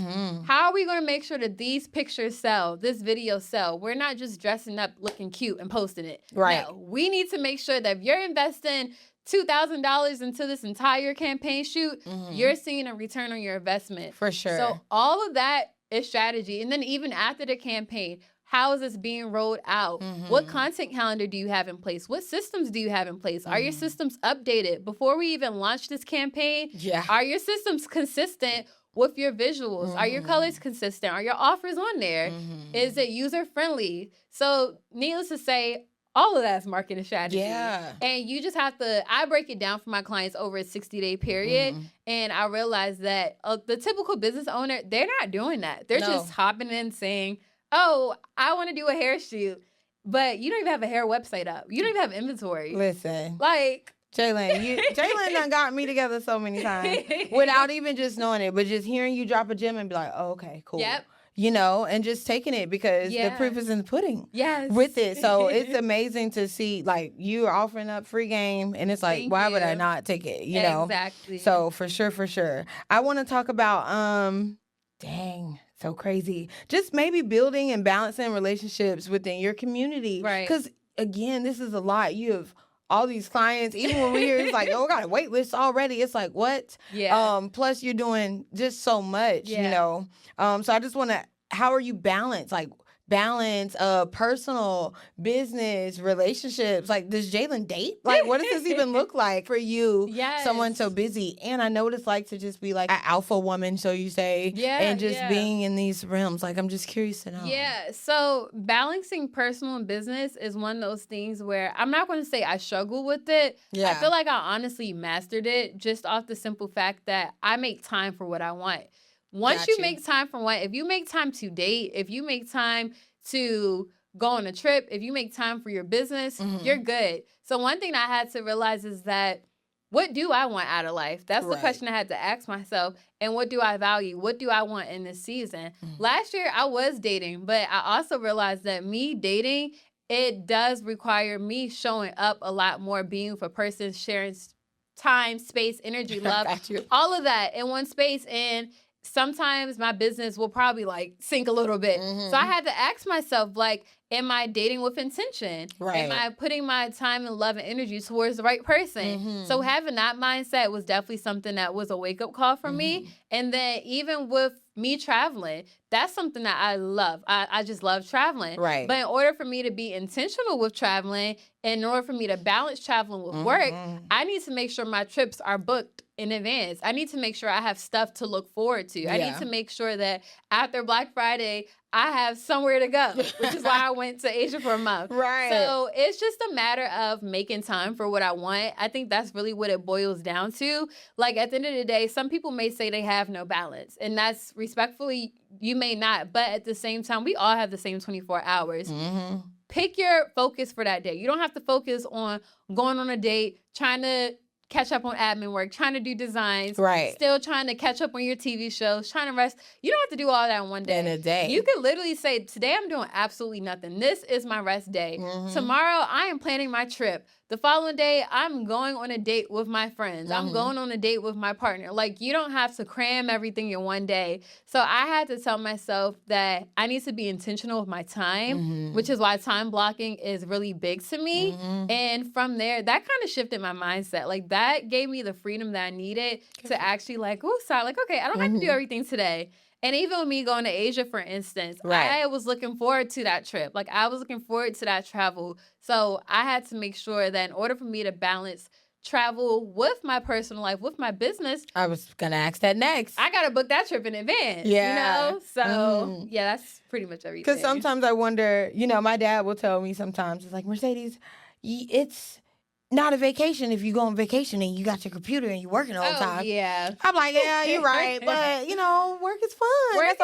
How are we going to make sure that these pictures sell, this video sell? We're not just dressing up, looking cute, and posting it. Right. No, we need to make sure that if you're investing $2,000 into this entire campaign shoot, you're seeing a return on your investment. For sure. So all of that is strategy. And then even after the campaign, how is this being rolled out? What content calendar do you have in place? What systems do you have in place? Are your systems updated? Before we even launch this campaign, are your systems consistent with your visuals? Are your colors consistent? Are your offers on there? Is it user-friendly? So needless to say, all of that's marketing strategy. Yeah. And you just have to, I break it down for my clients over a 60-day period. And I realize that the typical business owner, they're not doing that. They're just hopping in saying, oh, I want to do a hair shoot, but you don't even have a hair website up. You don't even have inventory. Listen. Like, Jaylin done got me together so many times without even just knowing it, but just hearing you drop a gem and be like, oh, okay, cool. Yep. You know, and just taking it, because the proof is in the pudding. Yes. With it. So it's amazing to see, like, you are offering up free game, and it's like, why would I not take it? You know? Exactly. So for sure. I want to talk about, so crazy. Just maybe building and balancing relationships within your community. Right. Because, again, this is a lot. You have all these clients, even when we hear it's like, oh, we got a wait list already. It's like, what? Yeah. Plus, you're doing just so much, you know. So I just want to, how are you balanced? Like, balance personal, business, relationships. Like, does Jaylin date? Like, what does this even look like for you? Yes. Someone so busy. And I know what it's like to just be like an alpha woman, so you say, and just being in these realms. Like, I'm just curious to know. Yeah. So balancing personal and business is one of those things where I'm not going to say I struggle with it. Yeah. I feel like I honestly mastered it just off the simple fact that I make time for what I want. Once you make time for what, if you make time to date, if you make time to go on a trip, if you make time for your business, you're good. So one thing I had to realize is that, what do I want out of life? That's the question I had to ask myself. And what do I value? What do I want in this season? Last year, I was dating, but I also realized that me dating, it does require me showing up a lot more, being with a person, sharing time, space, energy, love, all of that in one space. And sometimes my business will probably like sink a little bit. So I had to ask myself, like, am I dating with intention? Am I putting my time and love and energy towards the right person? So having that mindset was definitely something that was a wake-up call for me. And then even with me traveling, that's something that I love. I just love traveling. But in order for me to be intentional with traveling, and in order for me to balance traveling with work, I need to make sure my trips are booked in advance. I need to make sure I have stuff to look forward to. I need to make sure that after Black Friday, I have somewhere to go, which is why I went to Asia for a month. So it's just a matter of making time for what I want. I think that's really what it boils down to. Like, at the end of the day, some people may say they have no balance, and that's respectfully, you may not. But at the same time, we all have the same 24 hours. Pick your focus for that day. You don't have to focus on going on a date, trying to catch up on admin work, trying to do designs, still trying to catch up on your TV shows, trying to rest. You don't have to do all that in one day. In a day. You could literally say, today I'm doing absolutely nothing. This is my rest day. Tomorrow I am planning my trip. The following day, I'm going on a date with my friends. I'm going on a date with my partner. Like, you don't have to cram everything in one day. So I had to tell myself that I need to be intentional with my time, which is why time blocking is really big to me. And from there, that kind of shifted my mindset. Like, that gave me the freedom that I needed to actually like, okay, I don't have to do everything today. And even with me going to Asia, for instance, I was looking forward to that trip. Like, I was looking forward to that travel. So I had to make sure that in order for me to balance travel with my personal life, with my business. I was going to ask that next. I got to book that trip in advance, you know? So, yeah, that's pretty much everything. Because sometimes I wonder, you know, my dad will tell me sometimes, it's like, Mercedes, it's not a vacation if you go on vacation and you got your computer and you're working all the time. Yeah. I'm like, yeah, you're right. But, you know, work is fun. Work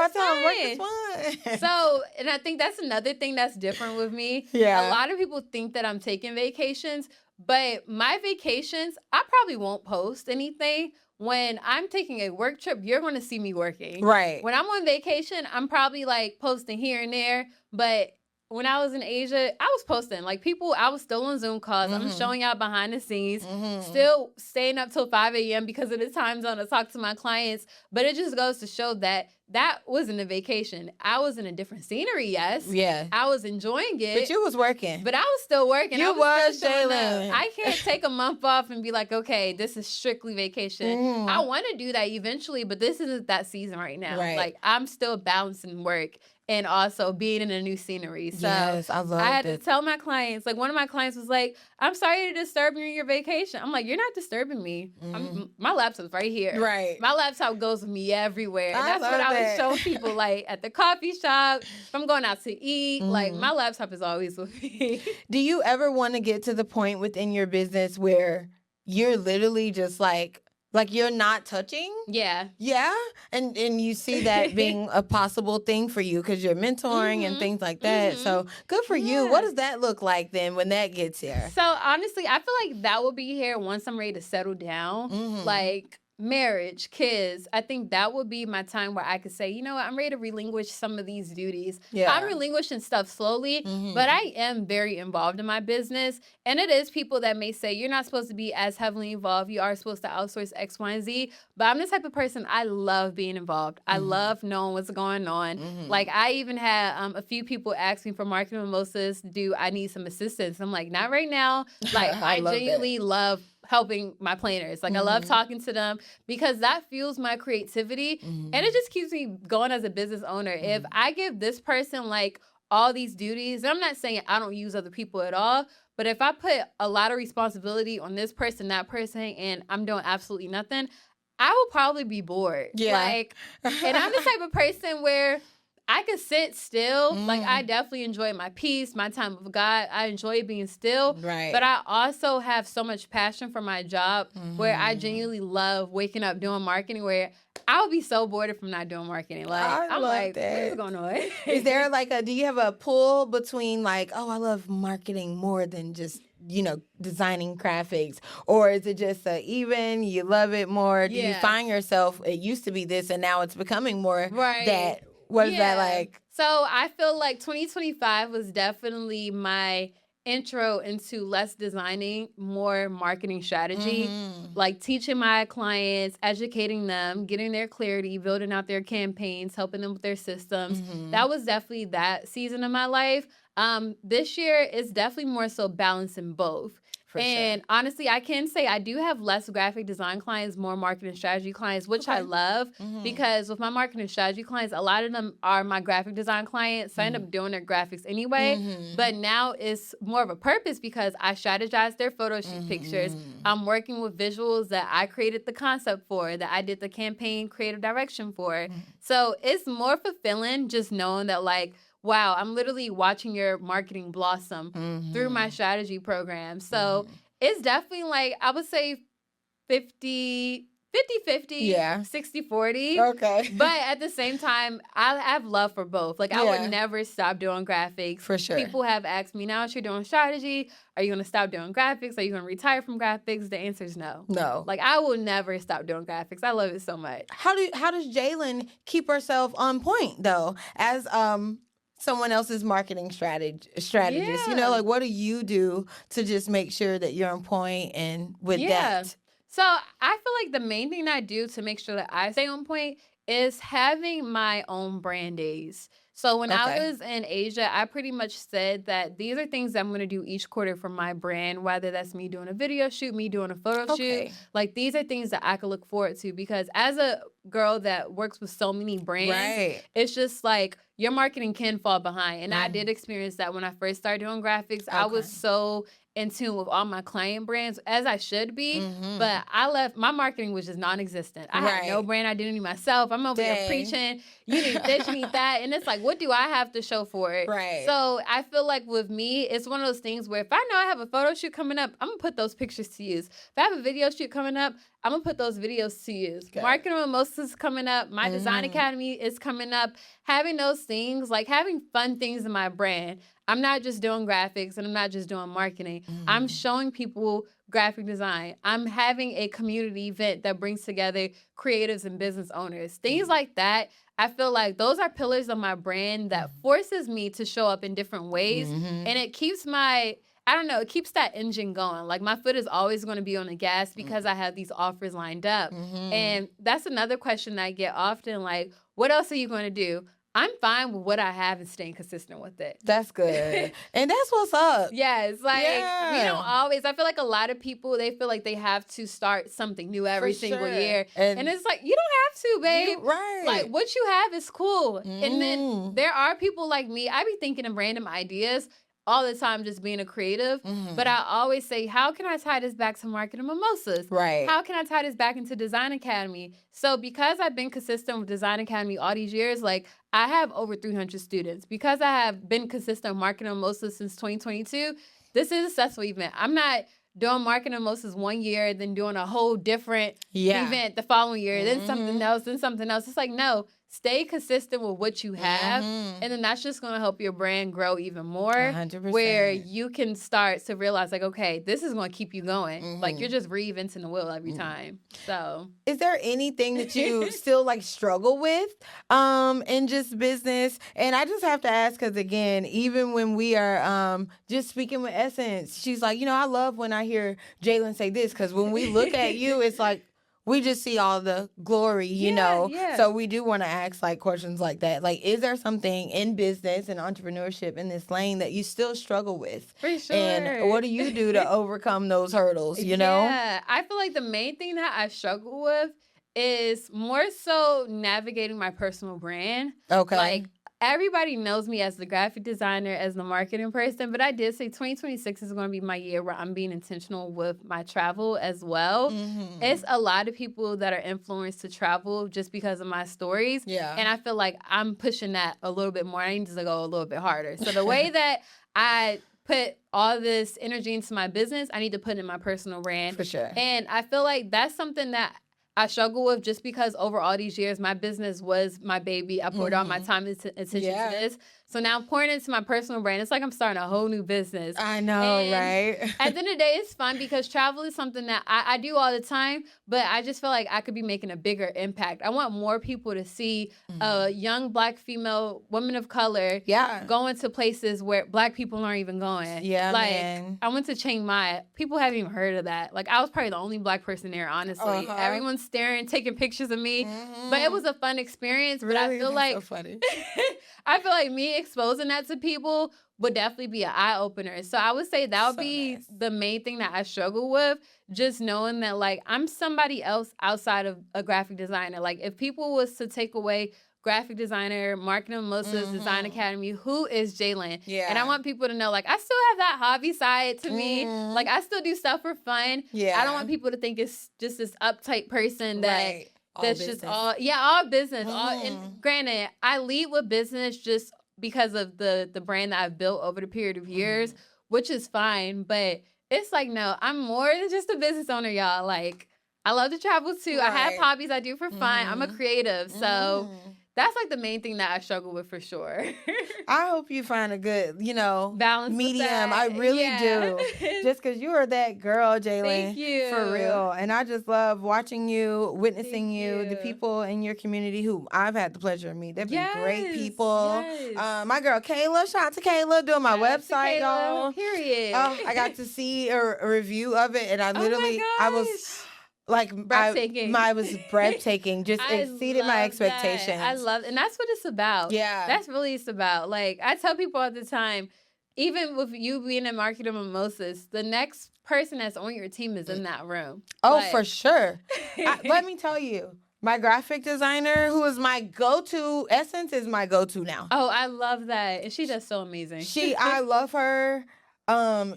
is fun. So, and I think that's another thing that's different with me. Yeah. A lot of people think that I'm taking vacations, but my vacations, I probably won't post anything. When I'm taking a work trip, you're going to see me working. Right. When I'm on vacation, I'm probably like posting here and there, but when I was in Asia, I was posting. Like, I was still on Zoom calls. I'm showing out behind the scenes. Still staying up till 5 a.m. because of the time zone to talk to my clients. But it just goes to show that wasn't a vacation. I was in a different scenery, yes. Yeah. I was enjoying it. But you was working. But I was still working. You was, Jaylin. I can't take a month off and be like, okay, this is strictly vacation. I want to do that eventually, but this isn't that season right now. Right. Like, I'm still balancing work and also being in a new scenery. So yes, I had to tell my clients, like, one of my clients was like, I'm sorry to disturb you on your vacation. I'm like, you're not disturbing me. My laptop's right here. Right. My laptop goes with me everywhere. And that's what I would show people, like, at the coffee shop, if I'm going out to eat, like, my laptop is always with me. Do you ever want to get to the point within your business where you're literally just like you're not touching? Yeah. Yeah? And you see that being a possible thing for you because you're mentoring and things like that. So good for you. What does that look like then when that gets here? So honestly, I feel like that will be here once I'm ready to settle down. Like, marriage, kids, I think that would be my time where I could say, you know what, I'm ready to relinquish some of these duties. Yeah. I'm relinquishing stuff slowly, but I am very involved in my business. And it is people that may say, you're not supposed to be as heavily involved. You are supposed to outsource X, Y, and Z. But I'm the type of person, I love being involved. I love knowing what's going on. Like, I even had a few people ask me for marketing mimosas, do I need some assistance? I'm like, not right now. Like, I genuinely love helping my planners. Like, I love talking to them because that fuels my creativity and it just keeps me going as a business owner. If I give this person like all these duties, and I'm not saying I don't use other people at all, but if I put a lot of responsibility on this person, that person, and I'm doing absolutely nothing, I will probably be bored. Yeah. Like, and I'm the type of person where I could sit still. Like, I definitely enjoy my peace, my time with God. I enjoy being still. Right. But I also have so much passion for my job where I genuinely love waking up doing marketing, where I would be so bored if I'm not doing marketing. Like, I'm like, what is going on? Is there like do you have a pull between like, oh, I love marketing more than just, you know, designing graphics? Or is it just even, you love it more? Do you find yourself, it used to be this and now it's becoming more that? What is that like? So I feel like 2025 was definitely my intro into less designing, more marketing strategy, like teaching my clients, educating them, getting their clarity, building out their campaigns, helping them with their systems. That was definitely that season of my life. This year is definitely more so balancing both. And honestly, I can say I do have less graphic design clients, more marketing strategy clients, which I love because with my marketing strategy clients, a lot of them are my graphic design clients. So I end up doing their graphics anyway. But now it's more of a purpose because I strategize their photo shoot pictures. I'm working with visuals that I created the concept for, that I did the campaign creative direction for. So it's more fulfilling just knowing that, like, wow, I'm literally watching your marketing blossom through my strategy program. So it's definitely like, I would say 50 50-50, yeah, 60-40. Okay. But at the same time, I have love for both. Like, I would never stop doing graphics. For sure. People have asked me, now that you're doing strategy, are you going to stop doing graphics? Are you going to retire from graphics? The answer is no. No. Like, I will never stop doing graphics. I love it so much. How does Jaylin keep herself on point, though, as someone else's marketing strategist? You know, like, what do you do to just make sure that you're on point and with that? So I feel like the main thing I do to make sure that I stay on point is having my own brand days. So when I was in Asia, I pretty much said that these are things I'm going to do each quarter for my brand, whether that's me doing a video shoot, me doing a photo shoot. Like, these are things that I could look forward to, because as a girl that works with so many brands, it's just like your marketing can fall behind. And I did experience that when I first started doing graphics. I was so in tune with all my client brands, as I should be, but my marketing was just non-existent. I had no brand identity myself. I'm over there preaching, you need this, you need that, and it's like, what do I have to show for it? So I feel like with me, it's one of those things where if I know I have a photo shoot coming up, I'm gonna put those pictures to use. If I have a video shoot coming up, I'm gonna put those videos to use. Marketing Mimosas is coming up. My Design Academy is coming up. Having those things, like having fun things in my brand. I'm not just doing graphics and I'm not just doing marketing. I'm showing people graphic design. I'm having a community event that brings together creatives and business owners. Things like that. I feel like those are pillars of my brand that forces me to show up in different ways. And it keeps it keeps that engine going. Like, my foot is always going to be on the gas because I have these offers lined up. And that's another question I get often, like, what else are you going to do? I'm fine with what I have and staying consistent with it. That's good. And that's what's up. Yes. Like, we don't always, I feel like a lot of people, they feel like they have to start something new every single year. And it's like, you don't have to, babe. Like, what you have is cool. And then there are people like me, I be thinking of random ideas all the time, just being a creative. But I always say, how can I tie this back to Marketing Mimosas? How can I tie this back into Design Academy? So because I've been consistent with Design Academy all these years, like, I have over 300 students. Because I have been consistent with Marketing Mimosas since 2022, this is a successful event. I'm not doing Marketing Mimosas one year, then doing a whole different event the following year, then something else, then something else. It's like, no. Stay consistent with what you have, and then that's just going to help your brand grow even more. 100%. Where you can start to realize, like, okay, this is going to keep you going. Like, you're just reinventing the wheel every time. So, is there anything that you still, like, struggle with in just business? And I just have to ask, because, again, even when we are just speaking with Essence, she's like, I love when I hear Jaylin say this, because when we look at you, it's like, we just see all the glory, you know? So we do want to ask, like, questions like that. Like, is there something in business and entrepreneurship in this lane that you still struggle with? For sure. And what do you do to overcome those hurdles, you know? Yeah, I feel like the main thing that I struggle with is more so navigating my personal brand. Like, everybody knows me as the graphic designer, as the marketing person, but I did say 2026 is going to be my year where I'm being intentional with my travel as well. It's a lot of people that are influenced to travel just because of my stories. And I feel like I'm pushing that a little bit more. I need to go a little bit harder. So the way that I put all this energy into my business, I need to put in my personal brand. For sure. And I feel like that's something that I struggle with, just because over all these years, my business was my baby. I poured all my time and attention to this. So now I'm pouring into my personal brand. It's like I'm starting a whole new business. I know, right? At the end of the day, it's fun because travel is something that I do all the time, but I just feel like I could be making a bigger impact. I want more people to see a young Black female woman of color going to places where Black people aren't even going. Like, I went to Chiang Mai. People haven't even heard of that. Like, I was probably the only Black person there, honestly. Everyone's staring, taking pictures of me. But it was a fun experience. But I feel like... so funny. I feel like me exposing that to people would definitely be an eye-opener. So I would say that would be the main thing that I struggle with, just knowing that, like, I'm somebody else outside of a graphic designer. Like, if people was to take away graphic designer, Marketing Mimosas, Design Academy, who is Jaylin? And I want people to know, like, I still have that hobby side to me. Like, I still do stuff for fun. I don't want people to think it's just this uptight person that... That's just all business. And granted, I lead with business just because of the brand that I've built over the period of years, which is fine. But it's like, no, I'm more than just a business owner, y'all. Like, I love to travel too. Right. I have hobbies I do for fun. I'm a creative, so that's like the main thing that I struggle with for sure. I hope you find a good, balance, medium. I really do. Just because you are that girl, Jaylin. Thank you. For real. And I just love watching you, witnessing you, the people in your community who I've had the pleasure of meeting. They've been great people. Yes. My girl Kayla, shout out to Kayla, doing my website, y'all. Period. I got to see a review of it, and I literally, I was... like breathtaking. I was breathtaking. Just exceeded my expectations. I love, and that's what it's about. Yeah, that's really it's about. Like I tell people all the time, even with you being in marketing mimosas, the next person that's on your team is in that room. Oh, for sure. Let me tell you, my graphic designer, who is my go-to, Essence is my go-to now. Oh, I love that, and she does so amazing. I love her.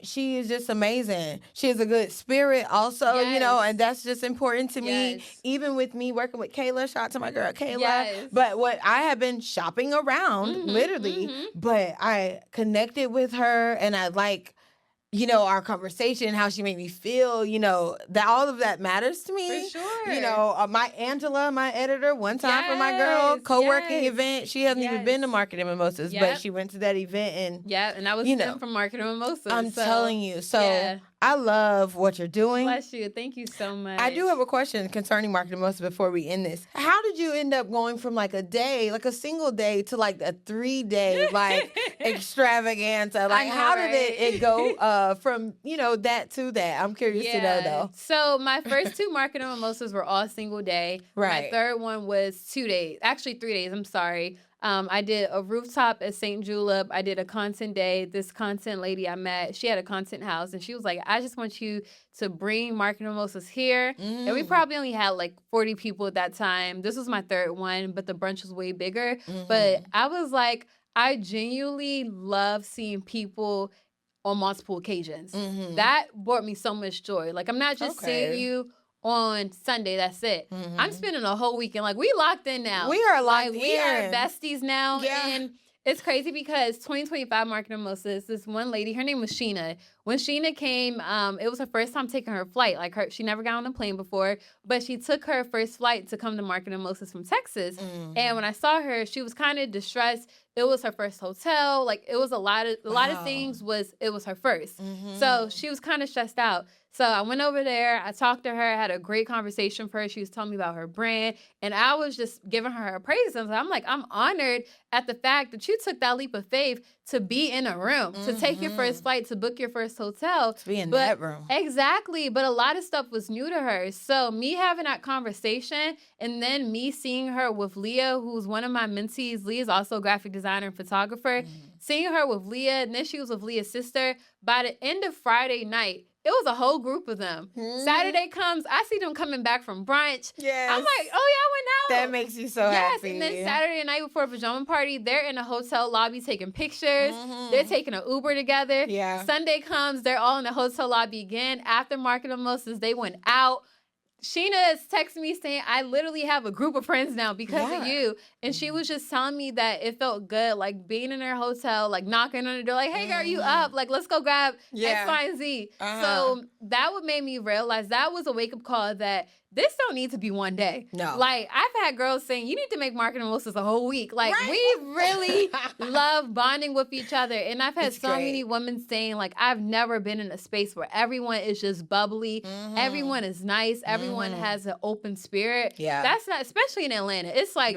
She is just amazing. She has a good spirit also, and that's just important to me. Even with me working with Kayla, shout out to my girl Kayla. Yes. But what I have been shopping around, literally, but I connected with her and I like, our conversation, how she made me feel, that all of that matters to me. For sure. My Angela, my editor, one time for my girl, co-working event. She hasn't even been to Marketing Mimosas, but she went to that event and I was sent from Marketing Mimosas. I'm telling you. So I love what you're doing. Bless you. Thank you so much. I do have a question concerning Marketing Mimosas before we end this. How did you end up going from like a day, like a single day, to like a 3-day like extravaganza? Like how did it go from that to that? I'm curious to know though. So my first 2 Marketing Mimosas were all single day. Right. My third one was 2 days. Actually 3 days. I'm sorry. I did a rooftop at St. Julep. I did a content day. This content lady I met, she had a content house, and she was like, I just want you to bring Marketing Mimosas here. And we probably only had like 40 people at that time. This was my third one, but the brunch was way bigger. But I was like, I genuinely love seeing people on multiple occasions. That brought me so much joy. Like, I'm not just seeing you on Sunday, that's it. I'm spending a whole weekend. Like, we locked in now. We are locked in. We are besties now. Yeah. And it's crazy because 2025 Marketing Mimosas, this one lady, her name was Sheena. When Sheena came, it was her first time taking her flight. Like, she never got on a plane before, but she took her first flight to come to Marketing Mimosas from Texas. And when I saw her, she was kind of distressed. It was her first hotel. Like, it was a lot of things it was her first. So she was kind of stressed out. So I went over there, I talked to her, I had a great conversation for her. She was telling me about her brand, and I was just giving her praise. And I'm like, I'm honored at the fact that you took that leap of faith to be in a room, to take your first flight, to book your first hotel. To be in that room. Exactly. But a lot of stuff was new to her. So me having that conversation and then me seeing her with Leah, who's one of my mentees. Leah's also a graphic designer and photographer. Seeing her with Leah, and then she was with Leah's sister. By the end of Friday night, it was a whole group of them. Saturday comes, I see them coming back from brunch. Yes. I'm like, oh, y'all went out. That makes you so happy. Yes, and then Saturday night before a pajama party, they're in a hotel lobby taking pictures. They're taking an Uber together. Yeah. Sunday comes, they're all in the hotel lobby again. After Marketing Mimosas, they went out. Sheena is texting me saying, I literally have a group of friends now because of you. And she was just telling me that it felt good, like being in her hotel, like knocking on the door, like, hey, girl, you up? Like, let's go grab X, Y, and Z. So that what made me realize that was a wake-up call that this don't need to be one day. No. Like, I've had girls saying, you need to make Marketing Mimosas a whole week. Like, we really love bonding with each other. And I've had many women saying, like, I've never been in a space where everyone is just bubbly. Everyone is nice. Everyone has an open spirit. Yeah. That's not, especially in Atlanta. It's like,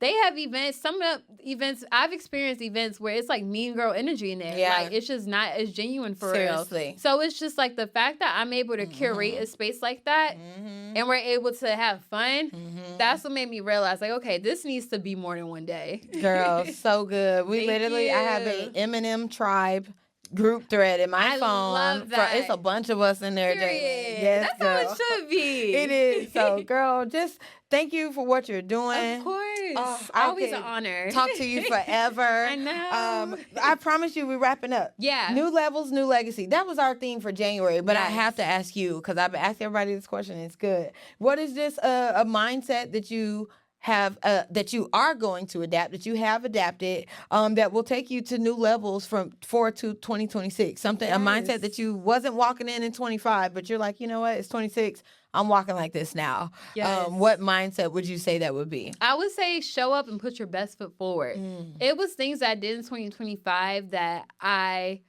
they have events. Some of the events, I've experienced events where it's like mean girl energy in there. Yeah. Like, it's just not as genuine for Seriously. real. So it's just like the fact that I'm able to curate a space like that and we're able to have fun, that's what made me realize, like, okay, this needs to be more than one day. Girl, so good. We I have an M&M tribe group thread in my phone. I love that. It's a bunch of us in there. Yes, that's how it should be. It is. So, girl, just thank you for what you're doing. Of course. Always an honor. Talk to you forever. I know. I promise you we're wrapping up. Yeah. New levels, new legacy. That was our theme for January, but I have to ask you, because I've been asking everybody this question. It's good. What is this a mindset that you have that you are going to adapt, that you have adapted, that will take you to new levels for 2026. A mindset that you wasn't walking in 25, but you're like, you know what, it's 26. I'm walking like this now. Yes. What mindset would you say that would be? I would say show up and put your best foot forward. It was things I did in 2025 that I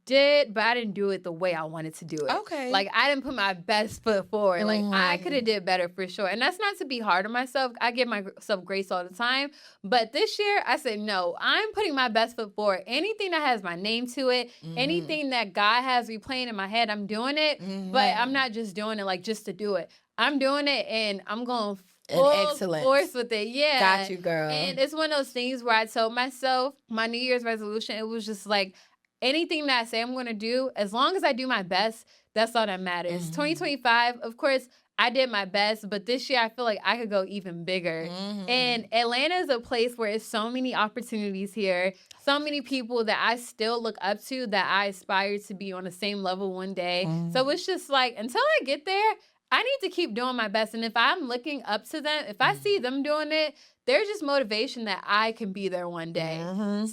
did, but I didn't do it the way I wanted to do it. Okay. Like, I didn't put my best foot forward. Like, I could have did better for sure. And that's not to be hard on myself. I give myself grace all the time. But this year, I said, no, I'm putting my best foot forward. Anything that has my name to it, anything that God has replaying in my head, I'm doing it. But I'm not just doing it like just to do it. I'm doing it and I'm going full force with it. Yeah. Got you, girl. And it's one of those things where I told myself, my New Year's resolution, it was just like, anything that I say I'm going to do, as long as I do my best, that's all that matters. 2025, of course, I did my best, but this year I feel like I could go even bigger. And Atlanta is a place where there's so many opportunities here, so many people that I still look up to, that I aspire to be on the same level one day. So it's just like, until I get there, I need to keep doing my best. And if I'm looking up to them, if I see them doing it, there's just motivation that I can be there one day.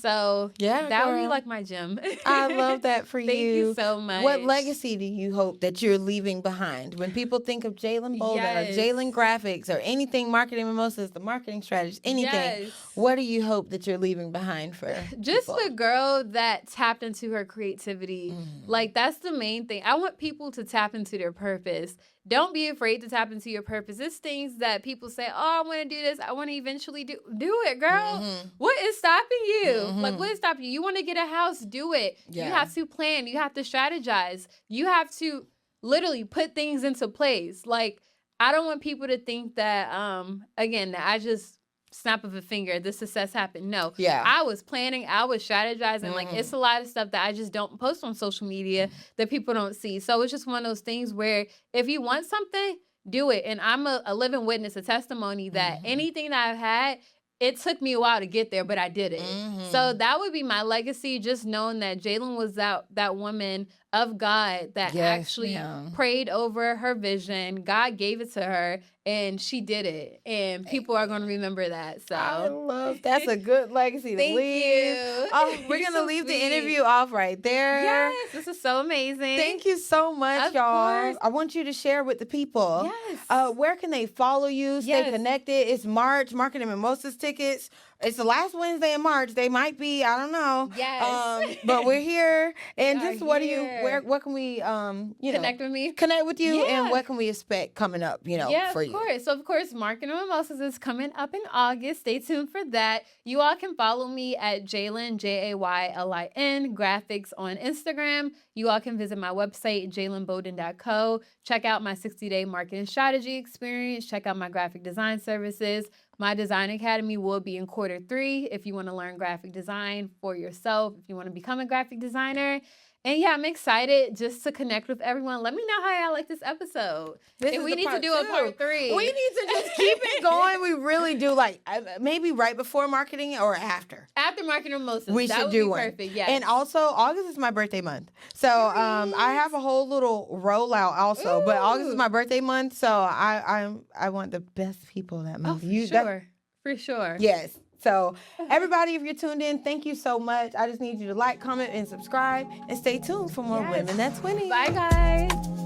So that would be like my gym. I love that for you. Thank you so much. What legacy do you hope that you're leaving behind? When people think of Jaylin Bolden or Jaylin Graphics or anything Marketing Mimosas, the marketing strategist, anything, what do you hope that you're leaving behind for just people? the girl that tapped into her creativity. Like, that's the main thing. I want people to tap into their purpose. Don't be afraid to tap into your purpose. It's things that people say, oh, I want to do this. I want to eventually do it, girl. What is stopping you? Like, what is stopping you? You want to get a house? Do it. You have to plan. You have to strategize. You have to literally put things into place. Like, I don't want people to think that, again, that I just snap of a finger, the success happened. No. I was planning, I was strategizing. Like, it's a lot of stuff that I just don't post on social media that people don't see. So it's just one of those things where if you want something, do it. And I'm a living witness, a testimony that anything that I've had, it took me a while to get there, but I did it. So that would be my legacy, just knowing that Jaylin was that woman of God that actually prayed over her vision. God gave it to her, and she did it. And people are going to remember that. So I love that's a good legacy to Thank leave. You. Oh, we're going to leave the interview off right there. Yes, this is so amazing. Thank you so much, of y'all. Course. I want you to share with the people. Yes. Where can they follow you, stay connected? It's March, Marketing Mimosas tickets. It's the last Wednesday in March. They might be, I don't know. Yes. But we're here. And just what can we, connect with me? Connect with you, and what can we expect coming up, for you? Of course. So, of course, Marketing Mimosas is coming up in August. Stay tuned for that. You all can follow me at Jaylin, Jaylin Graphics on Instagram. You all can visit my website, jaylinbolden.co. Check out my 60-day marketing strategy experience. Check out my graphic design services. My design academy will be in Q3 if you want to learn graphic design for yourself, if you want to become a graphic designer. And yeah, I'm excited just to connect with everyone. Let me know how y'all like this episode. We need to do a part 3. We need to just keep it going. We really do, like, maybe right before marketing or after. After Marketing Mimosas. We should do one. Perfect, yes. And also, August is my birthday month. So I have a whole little rollout also. But August is my birthday month, so I want the best people that month. For sure. Yes. So everybody, if you're tuned in, thank you so much. I just need you to like, comment, and subscribe, and stay tuned for more Women That's Winning. Bye, guys.